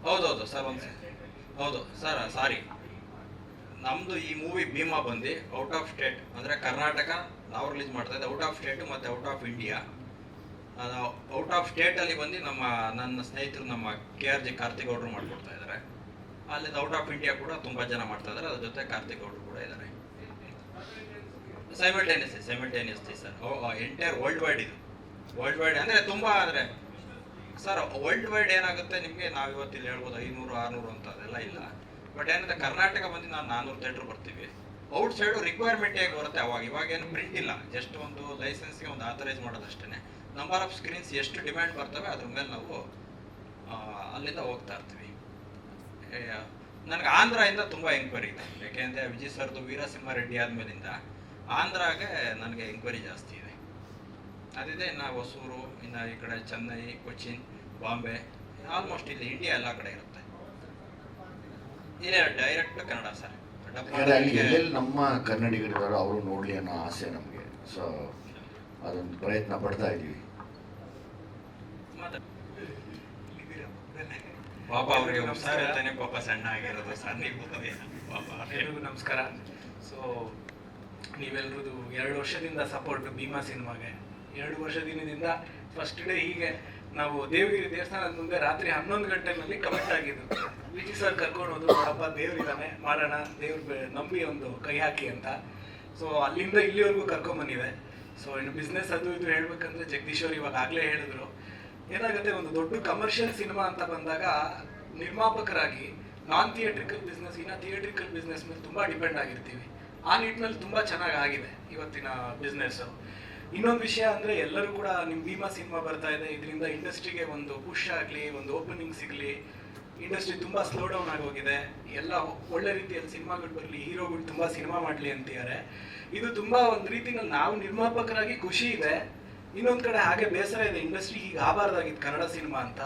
ಹೌದೌದು ಸರ್, ಹೌದು ಸರ್, ಸಾರಿ, ನಮ್ಮದು ಈ ಮೂವಿ ಭೀಮಾ ಬಂದು ಔಟ್ ಆಫ್ ಸ್ಟೇಟ್ ಅಂದರೆ ಕರ್ನಾಟಕ ನಾವು ರಿಲೀಸ್ ಮಾಡ್ತಾ ಇದ್ದೆ, ಔಟ್ ಆಫ್ ಸ್ಟೇಟು ಮತ್ತು out of India out of ಸ್ಟೇಟಲ್ಲಿ ಬಂದು ನನ್ನ ಸ್ನೇಹಿತರು ನಮ್ಮ KRJ ಕಾರ್ತಿಕ್ ಗೌಡ್ರು ಮಾಡಿಕೊಡ್ತಾ ಇದ್ದಾರೆ. ಅಲ್ಲಿಂದ ಔಟ್ ಆಫ್ ಇಂಡಿಯಾ ಕೂಡ ತುಂಬ ಜನ ಮಾಡ್ತಾ ಇದ್ದಾರೆ. ಅದ್ರ ಜೊತೆ ಕಾರ್ತಿಕ್ ಗೌಡ್ರು ಕೂಡ ಇದ್ದಾರೆ. Simultaneously sir, entire world wide ಇದು. ವರ್ಲ್ಡ್ ವೈಡ್ ಅಂದರೆ ತುಂಬ ಅಂದರೆ ಸರ್ ವರ್ಲ್ಡ್ ವೈಡ್ ಏನಾಗುತ್ತೆ ನಿಮಗೆ, ನಾವು ಇವತ್ತಿಲ್ಲಿ ಹೇಳ್ಬೋದು 500 600 ಅಂತ ಅದೆಲ್ಲ ಇಲ್ಲ. ಬಟ್ ಏನಂದರೆ ಕರ್ನಾಟಕ ಬಂದು ನಾವು 400 ಥಿಯೇಟ್ರ್ ಬರ್ತೀವಿ. ಔಟ್ ಸೈಡು ರಿಕ್ವೈರ್ಮೆಂಟ್ ಹೇಗೆ ಬರುತ್ತೆ ಅವಾಗ, ಇವಾಗೇನು ಪ್ರಿಂಟ್ ಇಲ್ಲ, ಜಸ್ಟ್ ಒಂದು ಲೈಸೆನ್ಸ್ಗೆ ಒಂದು ಆಥರೈಸ್ ಮಾಡೋದಷ್ಟೇ. ನಂಬರ್ ಆಫ್ ಸ್ಕ್ರೀನ್ಸ್ ಎಷ್ಟು ಡಿಮ್ಯಾಂಡ್ ಬರ್ತವೆ ಅದ್ರ ಮೇಲೆ ನಾವು ಅಲ್ಲಿಂದ ಹೋಗ್ತಾ ಇರ್ತೀವಿ. ನನಗೆ ಆಂಧ್ರದಿಂದ ತುಂಬ ಎಂಕ್ವೈರಿ ಇದೆ, ಯಾಕೆಂದರೆ ವಿಜಯ್ ಸರ್ದು ವೀರಸಿಂಹಾರೆಡ್ಡಿ ಆದಮೇಲಿಂದ ಆಂಧ್ರಾಗೆ ನನಗೆ ಎಂಕ್ವೈರಿ ಜಾಸ್ತಿ ಇದೆ. ಅದಿದೆ, ಇನ್ನು ಹೊಸೂರು, ಇನ್ನು ಈ ಕಡೆ ಚೆನ್ನೈ, ಕೊಚ್ಚಿನ್, ಬಾಂಬೆ, ಆಲ್ಮೋಸ್ಟ್ ಇಲ್ಲಿ ಇಂಡಿಯಾ ಎಲ್ಲ ಕಡೆ ಇರುತ್ತೆ. ಇಲ್ಲೇ ಡೈರೆಕ್ಟ್ ಕನ್ನಡ ಸರ್. ಯಾಕಂದರೆ ಅಲ್ಲಿ ಎಲ್ಲೆಲ್ಲಿ ನಮ್ಮ ಕನ್ನಡಿಗರಿದ್ದಾರೋ ಅವರು ನೋಡಲಿ ಅನ್ನೋ ಆಸೆ ನಮಗೆ. ಸೊ ಅದೊಂದು ಪ್ರಯತ್ನ ಪಡ್ತಾ ಇದ್ದೀವಿ. ಪಾಪ ಅವರಿಗೆ ಹುಷಾರಿರ್ತಾನೆ, ಪಾಪ ಸಣ್ಣ ಆಗಿರೋದು ಸರ್. ನೀವು ಪಾಪ ಎಲ್ರಿಗೂ ನಮಸ್ಕಾರ. ಸೊ ನೀವೆಲ್ರದ್ದು 2 ವರ್ಷದಿಂದ ಸಪೋರ್ಟ್ ಭೀಮಾ ಸಿನಿಮಾಗೆ. 2 ವರ್ಷದಿಂದ ಫಸ್ಟ್ ಡೇ ಹೀಗೆ ನಾವು ದೇವಗಿರಿ ದೇವಸ್ಥಾನದ ಮುಂದೆ ರಾತ್ರಿ 11 ಗಂಟೆನಲ್ಲಿ ಕಮೆಂಟ್ ಆಗಿದ್ದು, ವಿಜಯ್ ಸರ್ ಕರ್ಕೊಂಡು ಹೋದ್ರು, ನೋಡಪ್ಪ ದೇವ್ರಿದ್ದಾನೆ, ಮಾಡೋಣ, ದೇವ್ರ ನಂಬಿ ಒಂದು ಕೈ ಹಾಕಿ ಅಂತ. ಸೊ ಅಲ್ಲಿಂದ ಇಲ್ಲಿವರೆಗೂ ಕರ್ಕೊಂಬಂದಿದೆ. ಸೊ ಇನ್ನು ಬಿಸ್ನೆಸ್ ಅದು ಇದು ಹೇಳ್ಬೇಕಂದ್ರೆ ಜಗದೀಶ್ ಅವ್ರು ಇವಾಗ ಆಗಲೇ ಹೇಳಿದ್ರು, ಏನಾಗುತ್ತೆ ಒಂದು ದೊಡ್ಡ ಕಮರ್ಷಿಯಲ್ ಸಿನಿಮಾ ಅಂತ ಬಂದಾಗ ನಿರ್ಮಾಪಕರಾಗಿ ನಾನ್ ಥಿಯೇಟ್ರಿಕಲ್ ಬಿಸ್ನೆಸ್ ಇನ್ನು ಥಿಯೇಟ್ರಿಕಲ್ ಬಿಸ್ನೆಸ್ ಮೇಲೆ ತುಂಬ ಡಿಪೆಂಡ್ ಆಗಿರ್ತೀವಿ. ಆ ನಿಟ್ಟಿನಲ್ಲಿ ತುಂಬ ಚೆನ್ನಾಗಿ ಆಗಿದೆ ಇವತ್ತಿನ ಬಿಸ್ನೆಸ್ಸು. ಇನ್ನೊಂದು ವಿಷಯ ಅಂದರೆ ಎಲ್ಲರೂ ಕೂಡ ನಿಮ್ಮ ಭೀಮಾ ಸಿನಿಮಾ ಬರ್ತಾ ಇದೆ, ಇದರಿಂದ ಇಂಡಸ್ಟ್ರಿಗೆ ಒಂದು ಪುಷ್ ಆಗಲಿ, ಒಂದು ಓಪನಿಂಗ್ ಸಿಗಲಿ. ಇಂಡಸ್ಟ್ರಿ ತುಂಬ ಸ್ಲೋ ಡೌನ್ ಆಗೋಗಿದೆ, ಎಲ್ಲ ಒಳ್ಳೆ ರೀತಿಯಲ್ಲಿ ಸಿನಿಮಾಗಳು ಬರಲಿ, ಹೀರೋಗಳು ತುಂಬ ಸಿನಿಮಾ ಮಾಡಲಿ ಅಂತಿದ್ದಾರೆ. ಇದು ತುಂಬ ಒಂದು ರೀತಿಯಲ್ಲಿ ನಾವು ನಿರ್ಮಾಪಕರಾಗಿ ಖುಷಿ ಇದೆ, ಇನ್ನೊಂದು ಕಡೆ ಹಾಗೆ ಬೇಸರ ಇದೆ, ಇಂಡಸ್ಟ್ರಿ ಹೀಗೆ ಆಗಬಾರ್ದಾಗಿತ್ತು ಕನ್ನಡ ಸಿನಿಮಾ ಅಂತ.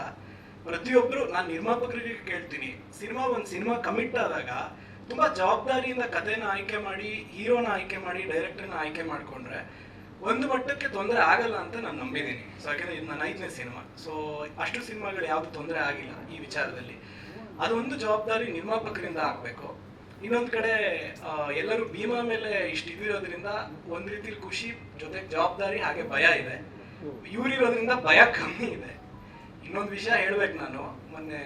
ಪ್ರತಿಯೊಬ್ಬರು ನಾನು ನಿರ್ಮಾಪಕರಿಗೆ ಕೇಳ್ತೀನಿ, ಒಂದು ಸಿನಿಮಾ ಕಮಿಟ್ ಆದಾಗ ತುಂಬ ಜವಾಬ್ದಾರಿಯಿಂದ ಕಥೆನ ಆಯ್ಕೆ ಮಾಡಿ, ಹೀರೋನ ಆಯ್ಕೆ ಮಾಡಿ, ಡೈರೆಕ್ಟರ್ನ ಆಯ್ಕೆ ಮಾಡಿಕೊಂಡ್ರೆ ಒಂದು ಮಟ್ಟಕ್ಕೆ ತೊಂದರೆ ಆಗಲ್ಲ ಅಂತ ನಾನು ನಂಬಿದ್ದೀನಿ. ಸೊ ಯಾಕೆಂದರೆ ಇದು ನನ್ನ 5ನೇ ಸಿನಿಮಾ. ಸೊ ಅಷ್ಟು ಸಿನಿಮಾಗಳು ಯಾವುದು ತೊಂದರೆ ಆಗಿಲ್ಲ ಈ ವಿಚಾರದಲ್ಲಿ. ಅದೊಂದು ಜವಾಬ್ದಾರಿ ನಿರ್ಮಾಪಕರಿಂದ ಆಗಬೇಕು. ಇನ್ನೊಂದು ಕಡೆ ಎಲ್ಲರೂ ಭೀಮಾ ಮೇಲೆ ಇಷ್ಟು ಇದಿರೋದ್ರಿಂದ ಒಂದು ರೀತಿಲಿ ಖುಷಿ ಜೊತೆಗೆ ಜವಾಬ್ದಾರಿ ಹಾಗೆ ಭಯ ಇದೆ. ಇವರಿರೋದ್ರಿಂದ ಭಯ ಕಮ್ಮಿ ಇದೆ. ಇನ್ನೊಂದು ವಿಷಯ ಹೇಳ್ಬೇಕು, ನಾನು ಮೊನ್ನೆ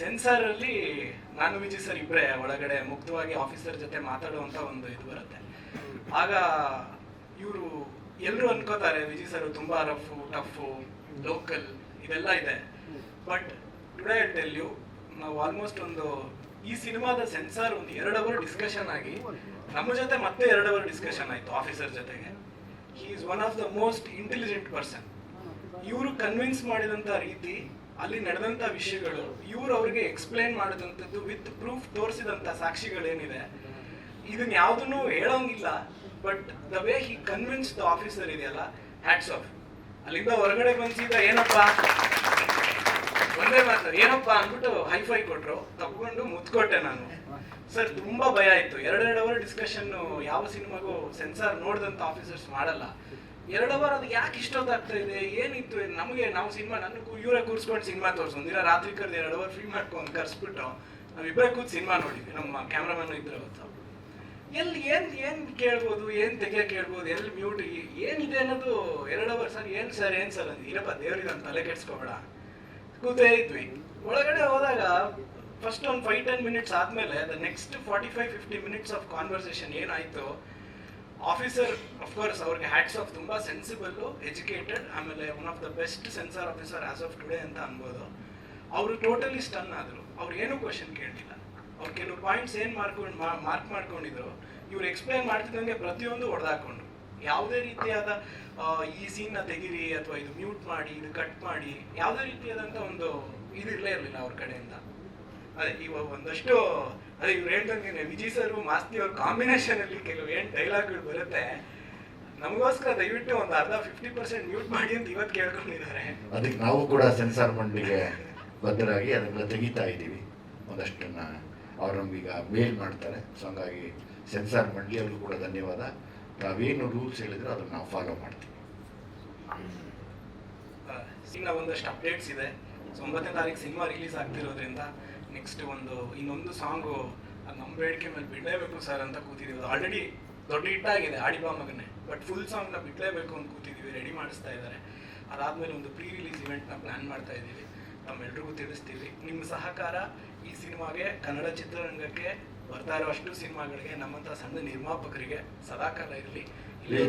ಸೆನ್ಸಾರಲ್ಲಿ ನಾನು ವಿಜಯ್ ಸರ್ ಇಬ್ಬರೇ ಒಳಗಡೆ ಮುಕ್ತವಾಗಿ ಆಫೀಸರ್ ಜೊತೆ ಮಾತಾಡುವಂಥ ಒಂದು ಇದು ಬರುತ್ತೆ. ಆಗ ಇವರು ಎಲ್ಲರೂ ಅನ್ಕೋತಾರೆ ವಿಜಯ್ ಸರ್ ತುಂಬ ಟಫು ಲೋಕಲ್ ಇದೆಲ್ಲ ಇದೆ. But today I tell you, ನಾವು ಆಲ್ಮೋಸ್ಟ್ ಈ ಸಿನಿಮಾದ ಸೆನ್ಸಾರ್ ಒಂದು 2 ಅವರ್ ಡಿಸ್ಕಷನ್ ಆಗಿ ನಮ್ಮ ಜೊತೆ ಮತ್ತೆ 2 ಅವರ್ ಡಿಸ್ಕಷನ್ ಆಯಿತು ಆಫೀಸರ್ ಜೊತೆಗೆ. He is one of the most intelligent person. ಇವರು ಕನ್ವಿನ್ಸ್ ಮಾಡಿದಂಥ ರೀತಿ, ಅಲ್ಲಿ ನಡೆದಂಥ ವಿಷಯಗಳು, ಇವರು ಅವ್ರಿಗೆ ಎಕ್ಸ್ಪ್ಲೈನ್ ಮಾಡಿದಂಥದ್ದು ವಿತ್ ಪ್ರೂಫ್ ತೋರಿಸಿದಂಥ ಸಾಕ್ಷಿಗಳೇನಿದೆ, ಇದನ್ನ ಯಾವುದನ್ನು ಹೇಳೋಂಗಿಲ್ಲ. But the way he convince the officer ಇದೆಯಲ್ಲ, ಹ್ಯಾಟ್ಸ್ ಆಫ್. ಅಲ್ಲಿಂದ ಹೊರಗಡೆ ಬಂದಿದ್ದ ಏನಪ್ಪ ಒಂದೇ ಮಾತು ಏನಪ್ಪ ಅಂದ್ಬಿಟ್ಟು ಹೈಫೈ ಕೊಟ್ಟರು, ತಗೊಂಡು ಮುತ್ಕೊಟ್ಟೆ ನಾನು. ಸರ್ ತುಂಬ ಭಯ ಆಯಿತು. 2 ಅವರ್ ಡಿಸ್ಕಷನ್ನು ಯಾವ ಸಿನಿಮಾಗೂ ಸೆನ್ಸಾರ್ ನೋಡಿದಂಥ ಆಫೀಸರ್ಸ್ ಮಾಡಲ್ಲ. 2 ಅವರ್ ಅದು ಯಾಕೆ ಇಷ್ಟೊತ್ತಾಗ್ತಾ ಇದೆ, ಏನಿತ್ತು ನಮಗೆ, ನಾವು ಸಿನಿಮಾ ಇವರೇ ಕೂರಿಸ್ಕೊಂಡು ಸಿನಿಮಾ ತೋರಿಸೋದಿಲ್ಲ, ರಾತ್ರಿ ಕರೆದು 2 ಅವರ್ ಫ್ರೀ ಮಾಡ್ಕೊಂಡು ಕರ್ಸ್ಬಿಟ್ಟು ನಾವಿಬ್ಬರೇ ಕೂತು ಸಿನಿಮಾ ನೋಡಿದ್ವಿ. ನಮ್ಮ ಕ್ಯಾಮ್ರಾಮನ್ ಇದ್ರೆ ಹೊತ್ತು ಎಲ್ಲಿ ಏನು ಕೇಳ್ಬೋದು, ಏನು ತೆಗಿಯೋಕೆ ಕೇಳ್ಬೋದು, ಎಲ್ಲಿ ಮ್ಯೂಟ್ ಏನಿದೆ ಅನ್ನೋದು 2 ಅವರ್. ಸರ್ ಏನು ಸರ್ ಅಂದು ಇರಪ್ಪ ದೇವ್ರಿಗೆ ಅಂತ ತಲೆ ಕೆಡ್ಸ್ಕೊಬೇಡ, ಕೂತೇ ಇದ್ವಿ. ಒಳಗಡೆ ಹೋದಾಗ ಫಸ್ಟ್ ಒಂದು 5-10 ಮಿನಿಟ್ಸ್ ಆದಮೇಲೆ the next 45-50 minutes of conversation ಏನಾಯಿತು, ಆಫೀಸರ್ ಅಫ್ಕೋರ್ಸ್ ಅವ್ರಿಗೆ ಹ್ಯಾಟ್ಸ್ ಆಫ್, ತುಂಬ ಸೆನ್ಸಿಬಲ್ಲು, ಎಜುಕೇಟೆಡ್, ಆಮೇಲೆ one of the best censor officer as of today ಅಂತ ಅನ್ಬೋದು. ಅವರು ಟೋಟಲಿ ಸ್ಟನ್ ಆದರು. ಅವ್ರು ಏನೂ ಕ್ವಶನ್ ಕೇಳಲಿಲ್ಲ. ಅವ್ರು ಕೆಲವು ಪಾಯಿಂಟ್ಸ್ ಏನು ಮಾರ್ಕ್ ಮಾಡ್ಕೊಂಡಿದ್ರು, ಇವ್ರು ಎಕ್ಸ್ಪ್ಲೈನ್ ಮಾಡ್ತಿದ್ದಂಗೆ ಪ್ರತಿಯೊಂದು ಹೊಡೆದಾಕೊಂಡು, ಯಾವುದೇ ರೀತಿಯಾದ ಈ ಸೀನ್ನ ತೆಗಿರಿ ಅಥವಾ ಇದು ಮ್ಯೂಟ್ ಮಾಡಿ, ಇದು ಕಟ್ ಮಾಡಿ, ಯಾವುದೇ ರೀತಿಯಾದಂಥ ಒಂದು ಇದಿರಲೇ ಇರಲಿಲ್ಲ ಅವ್ರ ಕಡೆಯಿಂದ. ಅದೇ ಇವಾಗ ಒಂದಷ್ಟು ಅದೇ ಇವ್ರು ಹೇಳ್ದಂಗೆ ವಿಜಯ್ ಸರ್ ಮಾಸ್ತಿ ಅವ್ರ ಕಾಂಬಿನೇಷನಲ್ಲಿ ಕೆಲವು ಏನು ಡೈಲಾಗ್ಗಳು ಬರುತ್ತೆ, ನಮಗೋಸ್ಕರ ದಯವಿಟ್ಟು ಒಂದು 50% ಮ್ಯೂಟ್ ಮಾಡಿ ಅಂತ ಇವತ್ತು ಕೇಳ್ಕೊಂಡಿದ್ದಾರೆ. ಅದಕ್ಕೆ ನಾವು ಕೂಡ ಸೆನ್ಸಾರ್ ಮಂಡಳಿಗೆ ಬದ್ಧರಾಗಿ ಅದನ್ನೆಲ್ಲ ತೆಗಿತಾ ಇದ್ದೀವಿ. ಒಂದಷ್ಟನ್ನ ಅವ್ರು ನಮಗೀಗ ಮೇಲ್ ಮಾಡ್ತಾರೆ. ಸೊ ಹಂಗಾಗಿ ಸೆನ್ಸಾರ್ ಮಂಡಳಿಯವ್ರಿಗೂ ಕೂಡ ಧನ್ಯವಾದ. ನಾವೇನು ರೂಲ್ಸ್ ಹೇಳಿದ್ರೆ ಅದನ್ನು ನಾವು ಫಾಲೋ ಮಾಡ್ತೀವಿ. ಇನ್ನು ಒಂದಷ್ಟು ಅಪ್ಡೇಟ್ಸ್ ಇದೆ. 9ನೇ ತಾರೀಕು ಸಿನಿಮಾ ರಿಲೀಸ್ ಆಗ್ತಿರೋದ್ರಿಂದ ನೆಕ್ಸ್ಟ್ ಇನ್ನೊಂದು ಸಾಂಗು ನಮ್ಮ ಬೇಡಿಕೆ ಮೇಲೆ ಬಿಡಲೇಬೇಕು ಸರ್ ಅಂತ ಕೂತಿದ್ದೀವಿ. ಆಲ್ರೆಡಿ ದೊಡ್ಡ ಹಿಟ್ಟಾಗಿದೆ ಆಡಿಬಾ ಮಗನೇ, ಬಟ್ ಫುಲ್ ಸಾಂಗ್ನ ಬಿಡಲೇಬೇಕು ಅಂತ ಕೂತಿದ್ದೀವಿ, ರೆಡಿ ಮಾಡಿಸ್ತಾ ಇದ್ದಾರೆ. ಅದಾದಮೇಲೆ ಒಂದು ಪ್ರೀ ರಿಲೀಸ್ ಇವೆಂಟ್ನ ಪ್ಲ್ಯಾನ್ ಮಾಡ್ತಾ ಇದ್ದೀವಿ, ನಮ್ಮೆಲ್ರಿಗೂ ತಿಳಿಸ್ತೀವಿ. ನಿಮ್ಮ ಸಹಕಾರ ಈ ಸಿನಿಮಾಗೆ, ಕನ್ನಡ ಚಿತ್ರರಂಗಕ್ಕೆ, ಬರ್ತಾ ಇರೋ ಅಷ್ಟು ಸಿನಿಮಾಗಳಿಗೆ, ನಮ್ಮಂಥ ಸಣ್ಣ ನಿರ್ಮಾಪಕರಿಗೆ ಸದಾಕಾಲ ಇರಲಿ.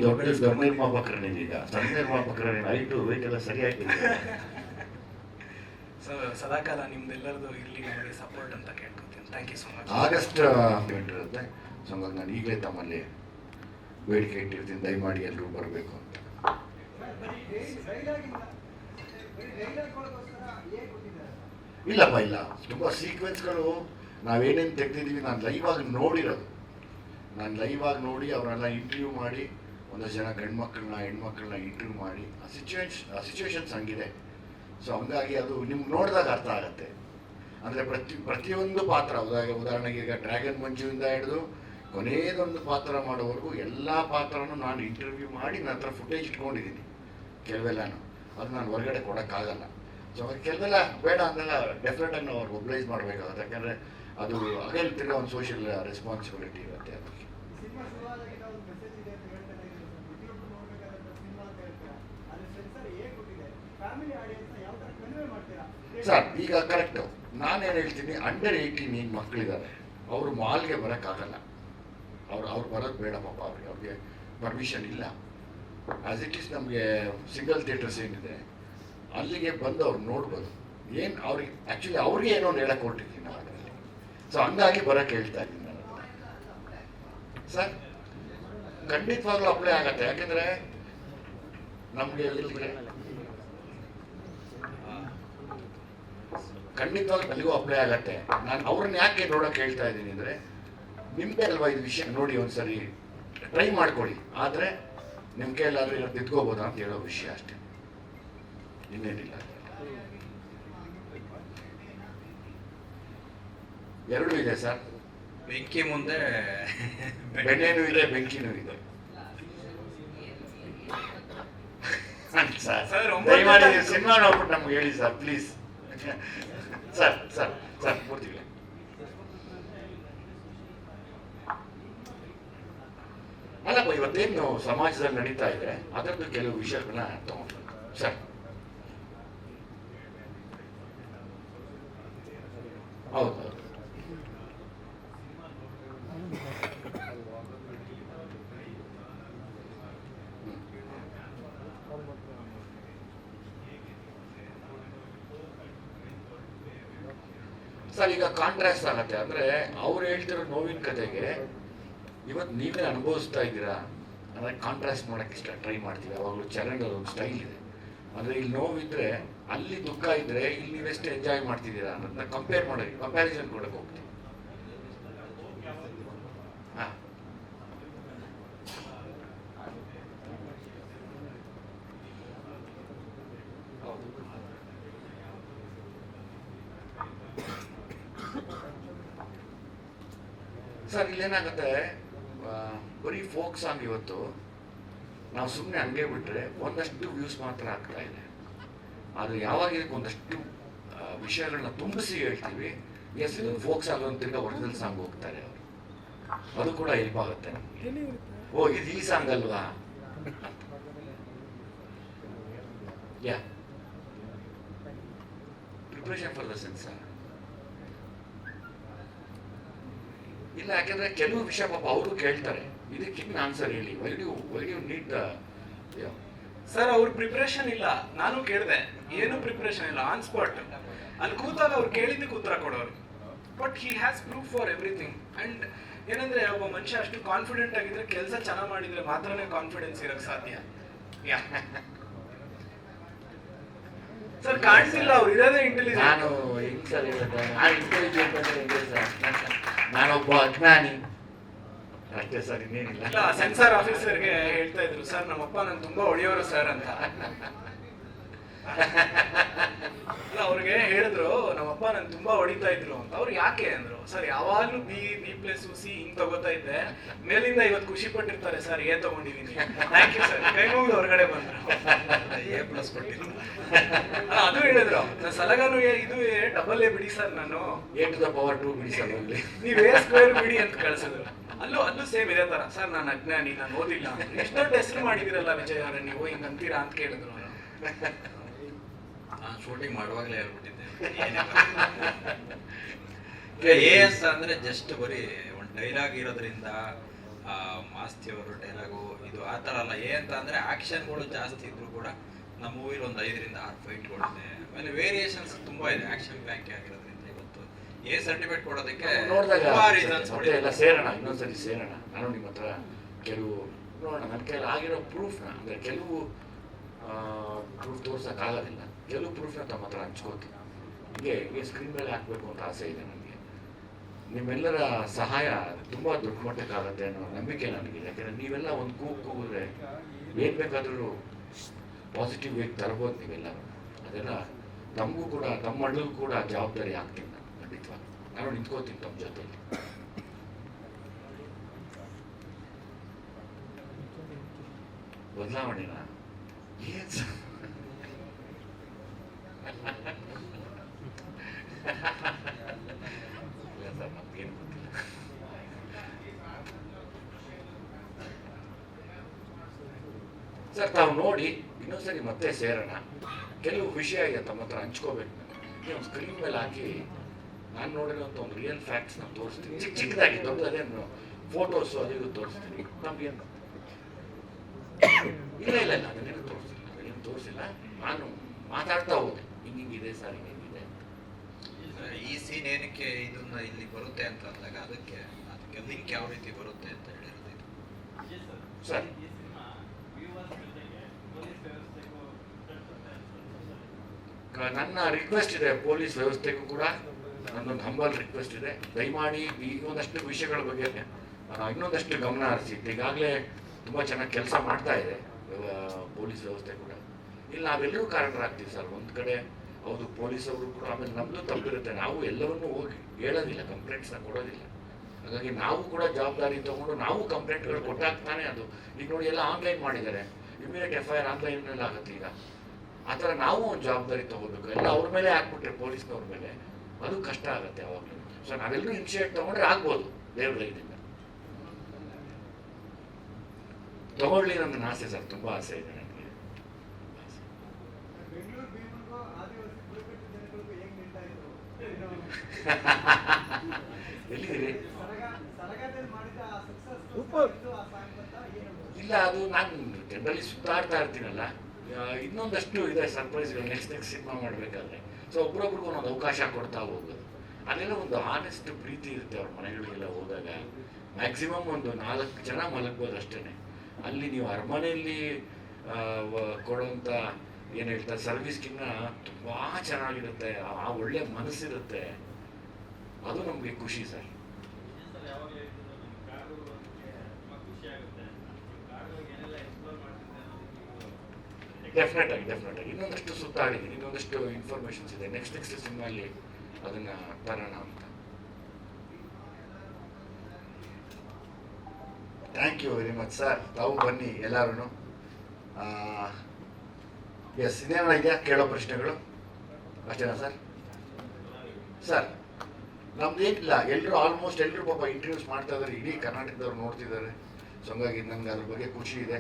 ದೊಡ್ಡ ನಿರ್ಮಾಪಕರನೀಗ ಸಣ್ಣ ನಿರ್ಮಾಪಕರ ಹೈಟು ವೆಯ್ಟ್ ಎಲ್ಲ ಸರಿಯಾಗಿದೆ. ಸೊ ಸದಾಕಾಲ ನಿಮ್ದೆಲ್ಲರದು ಇರಲಿ, ನಮಗೆ ಸಪೋರ್ಟ್ ಅಂತ ಕೇಳ್ಕೊತೀನಿ. Thank you so much. August event ಇರುತ್ತೆ. ಸೊ ಹಂಗಾಗಿ ನಾನು ಈಗಲೇ ತಮ್ಮಲ್ಲಿ ಬೇಡಿಕೆ ಇಟ್ಟಿರ್ತೀನಿ, ದಯಮಾಡಿ ಎಲ್ಲರೂ ಬರಬೇಕು ಅಂತ. ಇಲ್ಲಪ್ಪ, ಇಲ್ಲ, ತುಂಬ ಸೀಕ್ವೆನ್ಸ್ಗಳು ನಾವೇನೇನು ತೆಗೆದಿದ್ದೀವಿ ನಾನು ಲೈವ್ ಆಗಿ ನೋಡಿರೋದು. ನಾನು ಲೈವ್ ಆಗಿ ನೋಡಿ ಅವರೆಲ್ಲ ಇಂಟರ್ವ್ಯೂ ಮಾಡಿ, ಒಂದಷ್ಟು ಜನ ಗಂಡು ಮಕ್ಕಳನ್ನ ಹೆಣ್ಮಕ್ಳನ್ನ ಇಂಟರ್ವ್ಯೂ ಮಾಡಿ, ಆ ಸಿಚುವೇಶನ್ಸ್ ಹಂಗಿದೆ. ಸೊ ಹಂಗಾಗಿ ಅದು ನಿಮ್ಗೆ ನೋಡಿದಾಗ ಅರ್ಥ ಆಗುತ್ತೆ. ಅಂದರೆ ಪ್ರತಿಯೊಂದು ಪಾತ್ರ, ಉದಾಹರಣೆಗೆ ಈಗ ಡ್ರ್ಯಾಗನ್ ಮಂಜುವಿಂದ ಹಿಡಿದು ಕೊನೆಯದೊಂದು ಪಾತ್ರ ಮಾಡೋವರೆಗೂ ಎಲ್ಲ ಪಾತ್ರನೂ ನಾನು ಇಂಟರ್ವ್ಯೂ ಮಾಡಿ ನನ್ನ ಹತ್ರ ಫುಟೇಜ್ ಇಟ್ಕೊಂಡಿದ್ದೀನಿ ಕೆಲವೆಲ್ಲನೂ. ಅದು ನಾನು ಹೊರಗಡೆ ಕೊಡೋಕ್ಕಾಗಲ್ಲ. ಸೊ ಕೆಲವೆಲ್ಲ ಬೇಡ ಅಂದಾಗ ಡೆಫಿನೆಟಾಗಿ ನಾವು ಅವ್ರಿಗೆ ಒಬ್ಲೈಸ್ ಮಾಡಬೇಕಾಗುತ್ತೆ. ಯಾಕಂದರೆ ಅದು ಅಗೇನ್ ತಿರ್ಗಾ ಒಂದು ಸೋಷಿಯಲ್ ರೆಸ್ಪಾನ್ಸಿಬಿಲಿಟಿ ಇರುತ್ತೆ ಅದಕ್ಕೆ. ಸರ್ ಈಗ ಕರೆಕ್ಟು, ನಾನೇನು ಹೇಳ್ತೀನಿ, ಅಂಡರ್ 18 ಏನು ಮಕ್ಕಳಿದ್ದಾರೆ, ಅವರು ಮಾಲ್ಗೆ ಬರೋಕ್ಕಾಗಲ್ಲ. ಅವ್ರು ಬರೋದು ಬೇಡ ಪಾಪ, ಅವ್ರಿಗೆ ಪರ್ಮಿಷನ್ ಇಲ್ಲ. ಆ್ಯಸ್ ಇಟ್ ಈಸ್ ನಮಗೆ ಸಿಂಗಲ್ ಥಿಯೇಟರ್ಸ್ ಏನಿದೆ ಅಲ್ಲಿಗೆ ಬಂದು ಅವ್ರು ನೋಡ್ಬೋದು. ಏನು ಅವ್ರಿಗೆ ಆ್ಯಕ್ಚುಲಿ ಅವ್ರಿಗೆ ಏನೋ ಒಂದು ಹೇಳಕ್ಕೆ ಹೊರಟಿದ್ದೀನಿ ನಾವು ಅದರಲ್ಲಿ. ಸೊ ಹಂಗಾಗಿ ಬರೋಕ್ಕೆ ಹೇಳ್ತಾ ಇದ್ದೀನಿ ನಾನು. ಸರ್ ಖಂಡಿತವಾಗ್ಲೂ ಅಪ್ಲೈ ಆಗತ್ತೆ. ಯಾಕೆಂದರೆ ನಮಗೆ ಇಲ್ಲಿಗೆ ಖಂಡಿತವಾಗ್ಲೂ ಅಲ್ಲಿಗೂ ಅಪ್ಲೈ ಆಗತ್ತೆ. ನಾನು ಅವ್ರನ್ನ ಯಾಕೆ ನೋಡೋಕೆ ಹೇಳ್ತಾ ಇದ್ದೀನಿ ಅಂದರೆ, ನಿಮ್ಮದೇ ಅಲ್ವಾ ಇದು ವಿಷಯ, ನೋಡಿ ಒಂದ್ಸರಿ ಟ್ರೈ ಮಾಡ್ಕೊಳ್ಳಿ. ಆದರೆ ನಿಮ್ಮ ಕೈಯಲ್ಲಾದರೂ ಏನೋ ತಿದ್ಕೋಬೋದಾ ಅಂತ ಹೇಳೋ ವಿಷಯ ಅಷ್ಟೇ, ಇನ್ನೇನಿಲ್ಲ. ಎರಡೂ ಇದೆ ಸರ್, ಬೆಂಕಿ ಮುಂದೆ ಬೆಣ್ಣೆನೂ ಇದೆ, ಬೆಂಕಿನೂ ಇದೆ. ಸರ್ ದಯಮಾಡಿ ಸಿನಿಮಾ ನೋಡ್ಬಿಟ್ಟು ನಮ್ಗೆ ಹೇಳಿ sir, please. Sir sir sir ಮೂರ್ತಿಗಳೇ, ಅಲ್ಲಪ್ಪ, ಇವತ್ತೇನು ಸಮಾಜದಲ್ಲಿ ನಡೀತಾ ಇದೆ ಅದರದ್ದು ಕೆಲವು ವಿಷಯಗಳನ್ನ ತಗೊಂಡು ಸರ್. ಹೌದು, ಸರ್ ಈಗ ಕಾಂಟ್ರಾಸ್ಟ್ ಆಗತ್ತೆ. ಅಂದರೆ ಅವ್ರು ಹೇಳ್ತಿರೋ ನೋವಿನ ಕತೆಗೆ ಇವತ್ತು ನೀವೇ ಅನುಭವಿಸ್ತಾ ಇದ್ದೀರಾ ಅಂದರೆ ಕಾಂಟ್ರಾಸ್ಟ್ ಮಾಡೋಕ್ಕೆ ಟ್ರೈ ಮಾಡ್ತೀವಿ. ಅವಾಗಲೂ ಚರಣದ ಒಂದು ಸ್ಟೈಲ್ ಇದೆ. ಅಂದರೆ ಇಲ್ಲಿ ನೋವಿದ್ರೆ ಅಲ್ಲಿ ದುಃಖ ಇದ್ದರೆ ಇಲ್ಲಿ ನೀವೆಷ್ಟು ಎಂಜಾಯ್ ಮಾಡ್ತಿದ್ದೀರಾ ಅನ್ನೋದನ್ನ ಕಂಪ್ಯಾರಿಸನ್ ಕೊಡಕ್ಕೆ ಹೋಗ್ತೀವಿ. ಹಾಂ, ಹೌದು. ಸರ್ ಇಲ್ಲೇನಾಗುತ್ತೆ, ಬರೀ ಫೋಕ್ ಸಾಂಗ್ ಇವತ್ತು ನಾವು ಸುಮ್ಮನೆ ಹಂಗೆ ಬಿಟ್ಟರೆ ಒಂದಷ್ಟು ವ್ಯೂಸ್ ಮಾತ್ರ ಆಗ್ತಾ ಇದೆ. ಆದರೆ ಯಾವಾಗ ಇದಕ್ಕೆ ಒಂದಷ್ಟು ವಿಷಯಗಳನ್ನ ತುಂಬಿಸಿ ಹೇಳ್ತೀವಿ, ಎಸ್ ಇದೊಂದು ಫೋಕ್ ಸಾಂಗ್ ಅಂತ ತಿರ್ಗಾ ಒರಿಜಿನಲ್ ಸಾಂಗ್ ಹೋಗ್ತಾರೆ ಅವರು, ಅದು ಕೂಡ ಹೆಲ್ಪ್ ಆಗುತ್ತೆ ನಮಗೆ. ಓ ಇದು ಈ ಸಾಂಗ್ ಅಲ್ವಾ, ಯಾ ಪ್ರಿಪ್ರೇಷನ್ ಫಾರ್ ದ ಸೆನ್ಸಾರ್ ಇಲ್ಲ. ಯಾಕೆಂದ್ರೆ ಕೆಲವು ವಿಷಯ ಪಾಪ ಅವರು ಕೇಳ್ತಾರೆ, ಇದಕ್ಕೆ ಆನ್ಸರ್ ಹೇಳಿ, why do need the. Sir ಅವ್ರ ಪ್ರಿಪ್ರೇಷನ್ ಇಲ್ಲ, ನಾನು ಕೇಳಿದೆ, ಏನು ಪ್ರಿಪ್ರೇಷನ್ ಇಲ್ಲ, ಆನ್ ಸ್ಪಾಟ್ ಅಲ್ಲಿ ಕೂತಾಗ ಅವ್ರು ಕೇಳಿದ್ದಕ್ಕೆ ಉತ್ತರ ಕೊಡೋರು. But he has proof for everything. And ಏನಂದ್ರೆ ಒಬ್ಬ ಮನುಷ್ಯ ಅಷ್ಟು ಕಾನ್ಫಿಡೆಂಟ್ ಆಗಿದ್ರೆ, ಕೆಲಸ ಚೆನ್ನಾಗಿ ಮಾಡಿದ್ರೆ ಮಾತ್ರನೇ ಕಾನ್ಫಿಡೆನ್ಸ್ ಇರಕ್ಕೆ ಸಾಧ್ಯ. ಸರ್ ಕಾಣಿಸಿಲ್ಲ, ಅವ್ರು ಇರೋದೇ ಇಂಟೆಲಿಜೆಂಟ್. ನಾನು ಹೆಂಗ್ ಸರ್ ಹೇಳಿದೆ, ನಾನು ಇಂಟೆಲಿಜೆಂಟ್ ಅಂದ್ರೆ ಹೆಂಗೆ ಸರ್, ನಾನೊಬ್ಬ ಅಜ್ಞಾನಿ ಅಷ್ಟೇ ಸರ್, ಇನ್ನೇನಿಲ್ಲ. ಇಲ್ಲ, ಸೆನ್ಸಾರ್ ಆಫೀಸರ್ಗೆ ಹೇಳ್ತಾ ಇದ್ರು, ಸರ್ ನಮ್ಮಪ್ಪ ನಾನು ತುಂಬಾ ಹೊಡೆಯೋರು ಸರ್ ಅಂತ. ಇಲ್ಲ, ಅವ್ರಿಗೆ ಹೇಳಿದ್ರು ನಮ್ಮಪ್ಪ ನಾನು ತುಂಬಾ ಹೊಡಿತಾ ಇದ್ರು ಅಂತ. ಅವ್ರು ಯಾಕೆ ಅಂದ್ರು, ಸರ್ ಯಾವಾಗಲೂ B+C ಹಿಂಗ್ ತಗೋತಾ ಇದ್ದೆ, ಮೇಲಿಂದ ಇವತ್ತು ಖುಷಿ ಪಟ್ಟಿರ್ತಾರೆ ಸರ್ A ತಗೊಂಡಿದ್ದೀನಿ, ಥ್ಯಾಂಕ್ ಯು ಸರ್, ಕೈ ಮುಗಿದು ಹೊರಗಡೆ ಬಂದ್ರು. A+ ಕೊಟ್ಟಿಲ್ಲ. ಅದು ಹೇಳಿದ್ರು ನಾನು ಸಲಗಾನು ಇದು A ಬಿಡಿ ಸರ್, ನಾನು A⁴ ಬಿಡಿ ಸರ್ ಹೋಗ್ಲಿ. ನೀವ್ A² ಬಿಡಿ ಅಂತ ಕಳ್ಸಿದ್ರು. ಅಲ್ಲೂ ಸೇಮ್ ಇದೇ ತರ, ಸರ್ ನಾನು ಅಜ್ಞಾನಿ, ನಾನು ಓದಿಲ್ಲ, ಇಷ್ಟೊಂದು ಹೆಸರು ಮಾಡಿದಿರಲ್ಲ ವಿಜಯ್ ಅವರೇ ನೀವು ಹಿಂಗ್ ಅಂತೀರಾ ಅಂತ ಕೇಳಿದ್ರು. ನಾನು ಶೂಟಿಂಗ್ ಮಾಡುವಾಗಲೇ ಹೇಳ್ಬಿಟ್ಟಿದ್ದೆ A ಅಂತ ಅಂದ್ರೆ ಜಸ್ಟ್ ಬರೀ ಒಂದು ಡೈಲಾಗ್ ಇರೋದ್ರಿಂದ ಮಾಸ್ತಿ ಅವರು ಡೈಲಾಗು ಇದು ಆ ಥರ ಅಲ್ಲ. A ಅಂತ ಅಂದ್ರೆ ಆಕ್ಷನ್ಗಳು ಜಾಸ್ತಿ ಇದ್ರು ಕೂಡ ನಮ್ಮ ಮೂವಿಲಿ ಒಂದು 5ರಿಂದ 6 ಫೈಟ್ಗಳಿದೆ. ಆಮೇಲೆ ವೇರಿಯೇಷನ್ಸ್ ತುಂಬಾ ಇದೆ, ಆಕ್ಷನ್ ಬ್ಯಾಂಕ್ ಆಗಿರೋದ್ರಿಂದ ಇವತ್ತು A ಸರ್ಟಿಫಿಕೇಟ್ ಕೊಡೋದಕ್ಕೆ ನೋಡಿದಾಗ ತುಂಬಾ ರೀಸನ್ಸ್ ಮತ್ತೆ ಎಲ್ಲ ಸೇರೋಣ, ಇನ್ನೊಂದ್ಸರಿ ಸೇರೋಣ. ನಾನು ನಿಮ್ಮ ಹತ್ರ ಕೆಲವು ನೋಡೋಣ, ನನ್ನ ಕೈಲಿ ಆಗಿರೋ ಪ್ರೂಫ್ನ, ಅಂದರೆ ಕೆಲವು ಪ್ರೂಫ್ ತೋರ್ಸೋಕ್ಕಾಗೋದಿಲ್ಲ, ಕೆಲವು ಪ್ರೂಫ್ನ ತಮ್ಮ ಹತ್ರ ಹಂಚ್ಕೋತೀನಿ. ಹೀಗೆ ಸ್ಕ್ರೀನ್ ಮೇಲೆ ಹಾಕಬೇಕು ಅಂತ ಆಸೆ ಇದೆ ನನಗೆ. ನಿಮ್ಮೆಲ್ಲರ ಸಹಾಯ ತುಂಬ ದೊಡ್ಡ ಮಟ್ಟಕ್ಕಾಗತ್ತೆ ಅನ್ನೋ ನಂಬಿಕೆ ನನಗಿದೆ. ಯಾಕಂದರೆ ನೀವೆಲ್ಲ ಒಂದು ಕೂಗಿದ್ರೆ ಏನು ಬೇಕಾದರೂ ಪಾಸಿಟಿವ್ ವೇಗ್ ತರ್ಬೋದು ನೀವೆಲ್ಲರೂ. ಅದೆಲ್ಲ ನಮಗೂ ಕೂಡ, ನಮ್ಮ ಮಗಳಿಗೂ ಕೂಡ ಜವಾಬ್ದಾರಿ ಆಗ್ತೀನಿ ನಾನು ಖಂಡಿತವಾಗಿ. ನಾನು ನಿಂತ್ಕೋತೀನಿ ತಮ್ಮ ಜೊತೆಯಲ್ಲಿ. ಬದಲಾವಣೆನ ಏನ್ ಇಲ್ಲ ಸರ್, ನಮ್ಗೇನು ಗೊತ್ತಿಲ್ಲ. ಸರ್ ತಾವು ನೋಡಿ ಇನ್ನೊಂದ್ಸರಿ ಮತ್ತೆ ಸೇರೋಣ. ಕೆಲವು ವಿಷಯ ಇದೆ ತಮ್ಮ ಹತ್ರ ಹಂಚ್ಕೋಬೇಕು. ನೀವು ಸ್ಕ್ರೀನ್ ಮೇಲೆ ಹಾಕಿ ನಾನು ನೋಡಿರೋಂಥ ಒಂದು ರಿಯಲ್ ಫ್ಯಾಕ್ಟ್ಸ್ನ ತೋರಿಸ್ತೀನಿ, ಚಿಕ್ಕದಾಗಿ, ದೊಡ್ಡದೇನು ಫೋಟೋಸು ಅದು ಇದು ತೋರಿಸ್ತೀನಿ. ನಮ್ಗೇನು ಇಲ್ಲ ಅದನ್ನೇನು ತೋರಿಸಿಲ್ಲ. ನಾನು ಮಾತಾಡ್ತಾ ಹೋದೆ, ಹಿಂಗಿದೆ ಸರ್, ಹಿಂಗಿದೆ. ಈ ಸೀನ್ ಏನಕ್ಕೆ ಇದನ್ನ ಇಲ್ಲಿ ಬರುತ್ತೆ ಅಂತ ಅಂದಾಗ ಅದಕ್ಕೆ ಲಿಂಕ್ ಯಾವ ರೀತಿ ಬರುತ್ತೆ ಅಂತ ಹೇಳಿರೋದು ಇದು. ಸರ್ ನನ್ನ ರಿಕ್ವೆಸ್ಟ್ ಇದೆ, ಪೊಲೀಸ್ ವ್ಯವಸ್ಥೆಗೂ ಕೂಡ ನನ್ನೊಂದು ಹಂಬಲ್ ರಿಕ್ವೆಸ್ಟ್ ಇದೆ. ದಯಮಾಡಿ ಈ ಒಂದಷ್ಟು ವಿಷಯಗಳ ಬಗ್ಗೆ ಇನ್ನೊಂದಷ್ಟು ಗಮನ ಹರಿಸಿ. ಈಗಾಗಲೇ ತುಂಬ ಚೆನ್ನಾಗಿ ಕೆಲಸ ಮಾಡ್ತಾ ಇದೆ ಪೊಲೀಸ್ ವ್ಯವಸ್ಥೆ ಕೂಡ. ಇಲ್ಲಿ ನಾವೆಲ್ಲರೂ ಕಾರಣರಾಗ್ತೀವಿ ಸರ್. ಒಂದು ಕಡೆ ಹೌದು ಪೊಲೀಸವರು ಕೂಡ, ಆಮೇಲೆ ನಮ್ಮದು ತಪ್ಪಿರುತ್ತೆ, ನಾವು ಎಲ್ಲವನ್ನೂ ಹೋಗಿ ಹೇಳೋದಿಲ್ಲ, ಕಂಪ್ಲೇಂಟ್ಸ್ನ ಕೊಡೋದಿಲ್ಲ. ಹಾಗಾಗಿ ನಾವು ಕೂಡ ಜವಾಬ್ದಾರಿ ತೊಗೊಂಡು ನಾವು ಕಂಪ್ಲೇಂಟ್ಗಳು ಕೊಟ್ಟಾಗ್ತಾನೆ ಅದು. ಈಗ ನೋಡಿ ಎಲ್ಲ ಆನ್ಲೈನ್ ಮಾಡಿದ್ದಾರೆ, ಇಮಿಡಿಯೇಟ್ FIR ಆನ್ಲೈನಲ್ಲಿ ಆಗುತ್ತೆ. ಈಗ ಆ ಥರ ನಾವು ಒಂದು ಜವಾಬ್ದಾರಿ ತೊಗೋಬೇಕು. ಎಲ್ಲ ಅವ್ರ ಮೇಲೆ ಹಾಕ್ಬಿಟ್ರೆ ಪೊಲೀಸ್ನವ್ರ ಮೇಲೆ ಅದು ಕಷ್ಟ ಆಗುತ್ತೆ ಯಾವಾಗಲೂ. ಸೊ ನಾವೆಲ್ಲರೂ ಇನಿಷಿಯೇಟ್ ತೊಗೊಂಡ್ರೆ ಆಗ್ಬೋದು, ದೇವ್ರ ದಯದಿಂದ ತಗೊಳ್ಳಿ. ನನ್ನ ಆಸೆ ಸರ್, ತುಂಬ ಆಸೆ ಇದೆ ನನಗೆ. ಎಲ್ಲಿದ್ದೀರಿ? ಇಲ್ಲ, ಅದು ನಾನು ಜನರಲಿ ಸುತ್ತಾಡ್ತಾ ಇರ್ತೀನಲ್ಲ, ಇನ್ನೊಂದಷ್ಟು ಇದೆ ಸರ್ಪ್ರೈಸ್ಗಳು ನೆಕ್ಸ್ಟ್ ಸಿನಿಮಾ ಮಾಡಬೇಕಾದ್ರೆ. ಸೊ ಒಬ್ರೊಬ್ರಿಗೂ ಒಂದೊಂದು ಅವಕಾಶ ಕೊಡ್ತಾ ಹೋಗೋದು. ಅಲ್ಲೆಲ್ಲ ಒಂದು ಆನೆಸ್ಟ್ ಪ್ರೀತಿ ಇರುತ್ತೆ ಅವ್ರ ಮನೆಗಳಿಗೆಲ್ಲ ಹೋದಾಗ. ಮ್ಯಾಕ್ಸಿಮಮ್ ಒಂದು 4 ಜನ ಮಲಗ್ಬೋದು ಅಷ್ಟೇ. ಅಲ್ಲಿ ನೀವು ಅರಮನೆಯಲ್ಲಿ ಕೊಡುವಂಥ ಏನು ಹೇಳ್ತಾರೆ ಸರ್ವಿಸ್ಗಿನ್ನ ತುಂಬ ಚೆನ್ನಾಗಿರುತ್ತೆ, ಆ ಒಳ್ಳೆ ಮನಸ್ಸಿರುತ್ತೆ. ಅದು ನಮಗೆ ಖುಷಿ ಸರ್. ಡೆಫಿನೆಟ್ ಆಗಿ ಇನ್ನೊಂದಷ್ಟು ಸುತ್ತಾಡಿದ್ದೀನಿ, ಇನ್ನೊಂದಷ್ಟು ಇನ್ಫಾರ್ಮೇಶನ್ಸ್ ಇದೆ. ನೆಕ್ಸ್ಟ್ ಸಿನಿಮಾಲ್ಲಿ ಅದನ್ನು ತರೋಣ ಅಂತ. Thank you very much sir. ತಾವು ಬನ್ನಿ ಎಲ್ಲರೂ. ಎಸ್, ಇನ್ನೇನ ಇದೆಯಾ ಕೇಳೋ ಪ್ರಶ್ನೆಗಳು? ಅಷ್ಟೇನಾ ಸರ್? ಸರ್ ನಮ್ದೇನಿಲ್ಲ, ಆಲ್ಮೋಸ್ಟ್ ಎಲ್ಲರೂ ಪಾಪ ಇಂಟರ್ವ್ಯೂಸ್ ಮಾಡ್ತಾ ಇದ್ದಾರೆ, ಇಡೀ ಕರ್ನಾಟಕದವ್ರು ನೋಡ್ತಿದ್ದಾರೆ. ಸೊ ಹಂಗಾಗಿ ನನಗೆ ಅದ್ರ ಬಗ್ಗೆ ಖುಷಿ ಇದೆ.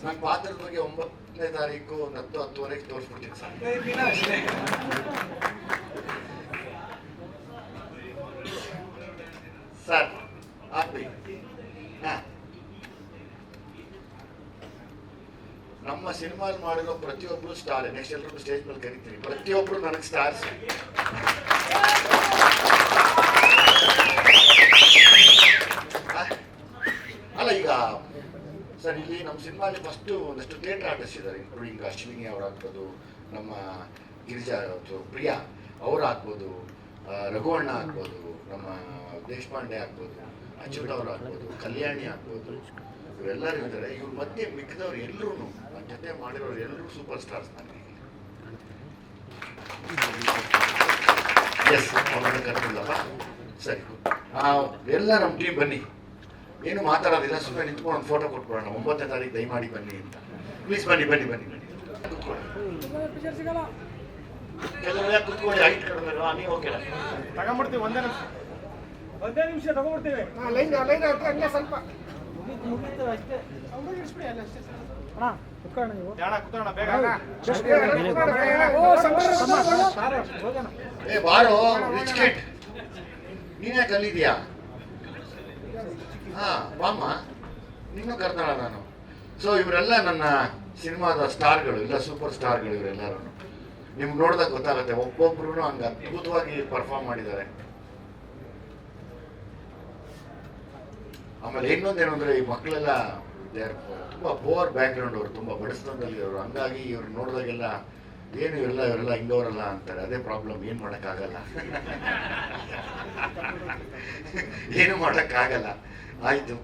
ನನ್ನ ಪಾತ್ರದ ಬಗ್ಗೆ 9ನೇ ತಾರೀಕು ಒಂದು 10-10:30 ತೋರಿಸ್ಬಿಡ್ತೀನಿ ಸರ್. ಸರ್ ಆಗ್ಲಿ. ನಮ್ಮ ಸಿನಿಮಾಲ್ ಮಾಡಿರೋ ಪ್ರತಿಯೊಬ್ಬರು ಸ್ಟಾರ್. ನೆಕ್ಸ್ಟ್ ಎಲ್ಲರೂ ಸ್ಟೇಜ್ ಮೇಲೆ ಕರಿತೀನಿ, ಪ್ರತಿಯೊಬ್ಬರು ನನಗೆ ಸ್ಟಾರ್ಸ್. ಅಲ್ಲ ಈಗ ಸರ್, ಇಲ್ಲಿ ನಮ್ಮ ಸಿನಿಮಾಲಿ ಫಸ್ಟು ಒಂದಷ್ಟು ಥಿಯೇಟರ್ ಆರ್ಟಿಸ್ಟ್ ಇದ್ದಾರೆ, ಇನ್ಕ್ಲೂಡಿಂಗ್ ಅಶ್ವಿನಿ ಅವರಾಗ್ಬೋದು, ನಮ್ಮ ಗಿರಿಜಾ ಪ್ರಿಯಾ ಅವರಾಗ್ಬೋದು, ರಘುವಣ್ಣ ಆಗ್ಬೋದು, ನಮ್ಮ ದೇಶಪಾಂಡೆ ಆಗ್ಬೋದು, ಅಚ್ಯುತ್ ಅವರು ಆಗ್ಬೋದು, ಕಲ್ಯಾಣಿ ಆಗ್ಬೋದು, ಇವರೆಲ್ಲರೂ ಇದ್ದಾರೆ. ಇವ್ರ ಮಧ್ಯೆ ಮಿಕ್ಕಿದವ್ರು ಎಲ್ಲರೂ ನನ್ನ ಜೊತೆ ಮಾಡಿರೋರು ಎಲ್ಲರೂ ಸೂಪರ್ ಸ್ಟಾರ್ಸ್ ನನಗೆ. ಎಸ್ ಅವ್ರನ್ನ ಕರ್ತಿಲ್ಲಪ್ಪ ಸರಿ ಎಲ್ಲ ನಮ್ಮ ಟೀಮ್ ಬನ್ನಿ, ಏನು ಮಾತಾಡೋದಿಲ್ಲ, ಸುಮ್ಮನೆ ನಿಂತ್ಕೊಂಡು ಒಂದು ಫೋಟೋ ಕೊಟ್ಬಿಡೋಣ. 9ನೇ ತಾರೀಕು ದಯಮಾಡಿ ಬನ್ನಿ ಅಂತ. ಪ್ಲೀಸ್ ಬನ್ನಿ ಬನ್ನಿ ಬನ್ನಿ ಬನ್ನಿ ಕುತ್ಕೊಳ್ಳಿ. ಕೆಲವರು ಯಾಕೆ ಕುತ್ಕೊಳ್ಳಿ, ಹೈಟ್ ಕಡಿಮೆ ಅಲ್ವಾ? ನೀವು ಓಕೆ ತಗೊಂಡ್ಬಿಡ್ತೀವಿ, ಒಂದೇ ನಿಮಿಷ ತಗೊಂಡ್ಬಿಡ್ತೀವಿ. ಲೈನ್ ಹಂಗೆ ಸ್ವಲ್ಪ ಮುಗಿತು ಅಷ್ಟೇ. ಅಣ್ಣ ಕುತ್ಕೊಳ್ಳೋಣ, ನೀವು ಕುತ್ಕೊಳ್ಳೋಣ ಬೇಗ. ಏ ಬಾರೋ ರಿಚ್ ಕಿಡ್, ನೀನೇ ಕಲ್ಲಿದ್ಯಾ? ಹಾ ಬಾಮ್ಮ, ನಿನ್ನೂ ಕರ್ತಾಳ ನಾನು. ಸೊ ಇವರೆಲ್ಲ ನನ್ನ ಸಿನಿಮಾದ ಸ್ಟಾರ್ಗಳು, ಇಲ್ಲ ಸೂಪರ್ ಸ್ಟಾರ್ಗಳು ಇವರೆಲ್ಲರೂ. ನಿಮ್ಗೆ ನೋಡಿದಾಗ ಗೊತ್ತಾಗುತ್ತೆ, ಒಬ್ಬೊಬ್ರು ಹಂಗೆ ಅದ್ಭುತವಾಗಿ ಪರ್ಫಾರ್ಮ್ ಮಾಡಿದ್ದಾರೆ. ಆಮೇಲೆ ಇನ್ನೊಂದೇನು ಅಂದರೆ, ಈ ಮಕ್ಕಳೆಲ್ಲ ತುಂಬ ಪೋವರ್ ಬ್ಯಾಕ್ಗ್ರೌಂಡ್, ಅವರು ತುಂಬ ಬಡಸ್ತನದಲ್ಲಿ ಅವರು. ಹಂಗಾಗಿ ಇವ್ರು ನೋಡಿದಾಗೆಲ್ಲ ಏನು ಇವರೆಲ್ಲ ಹಿಂಗವರಲ್ಲ ಅಂತಾರೆ. ಅದೇ ಪ್ರಾಬ್ಲಮ್, ಏನು ಮಾಡೋಕ್ಕಾಗಲ್ಲ. ಏನು ಮಾಡೋಕ್ಕಾಗಲ್ಲ. ಆಯಿತು.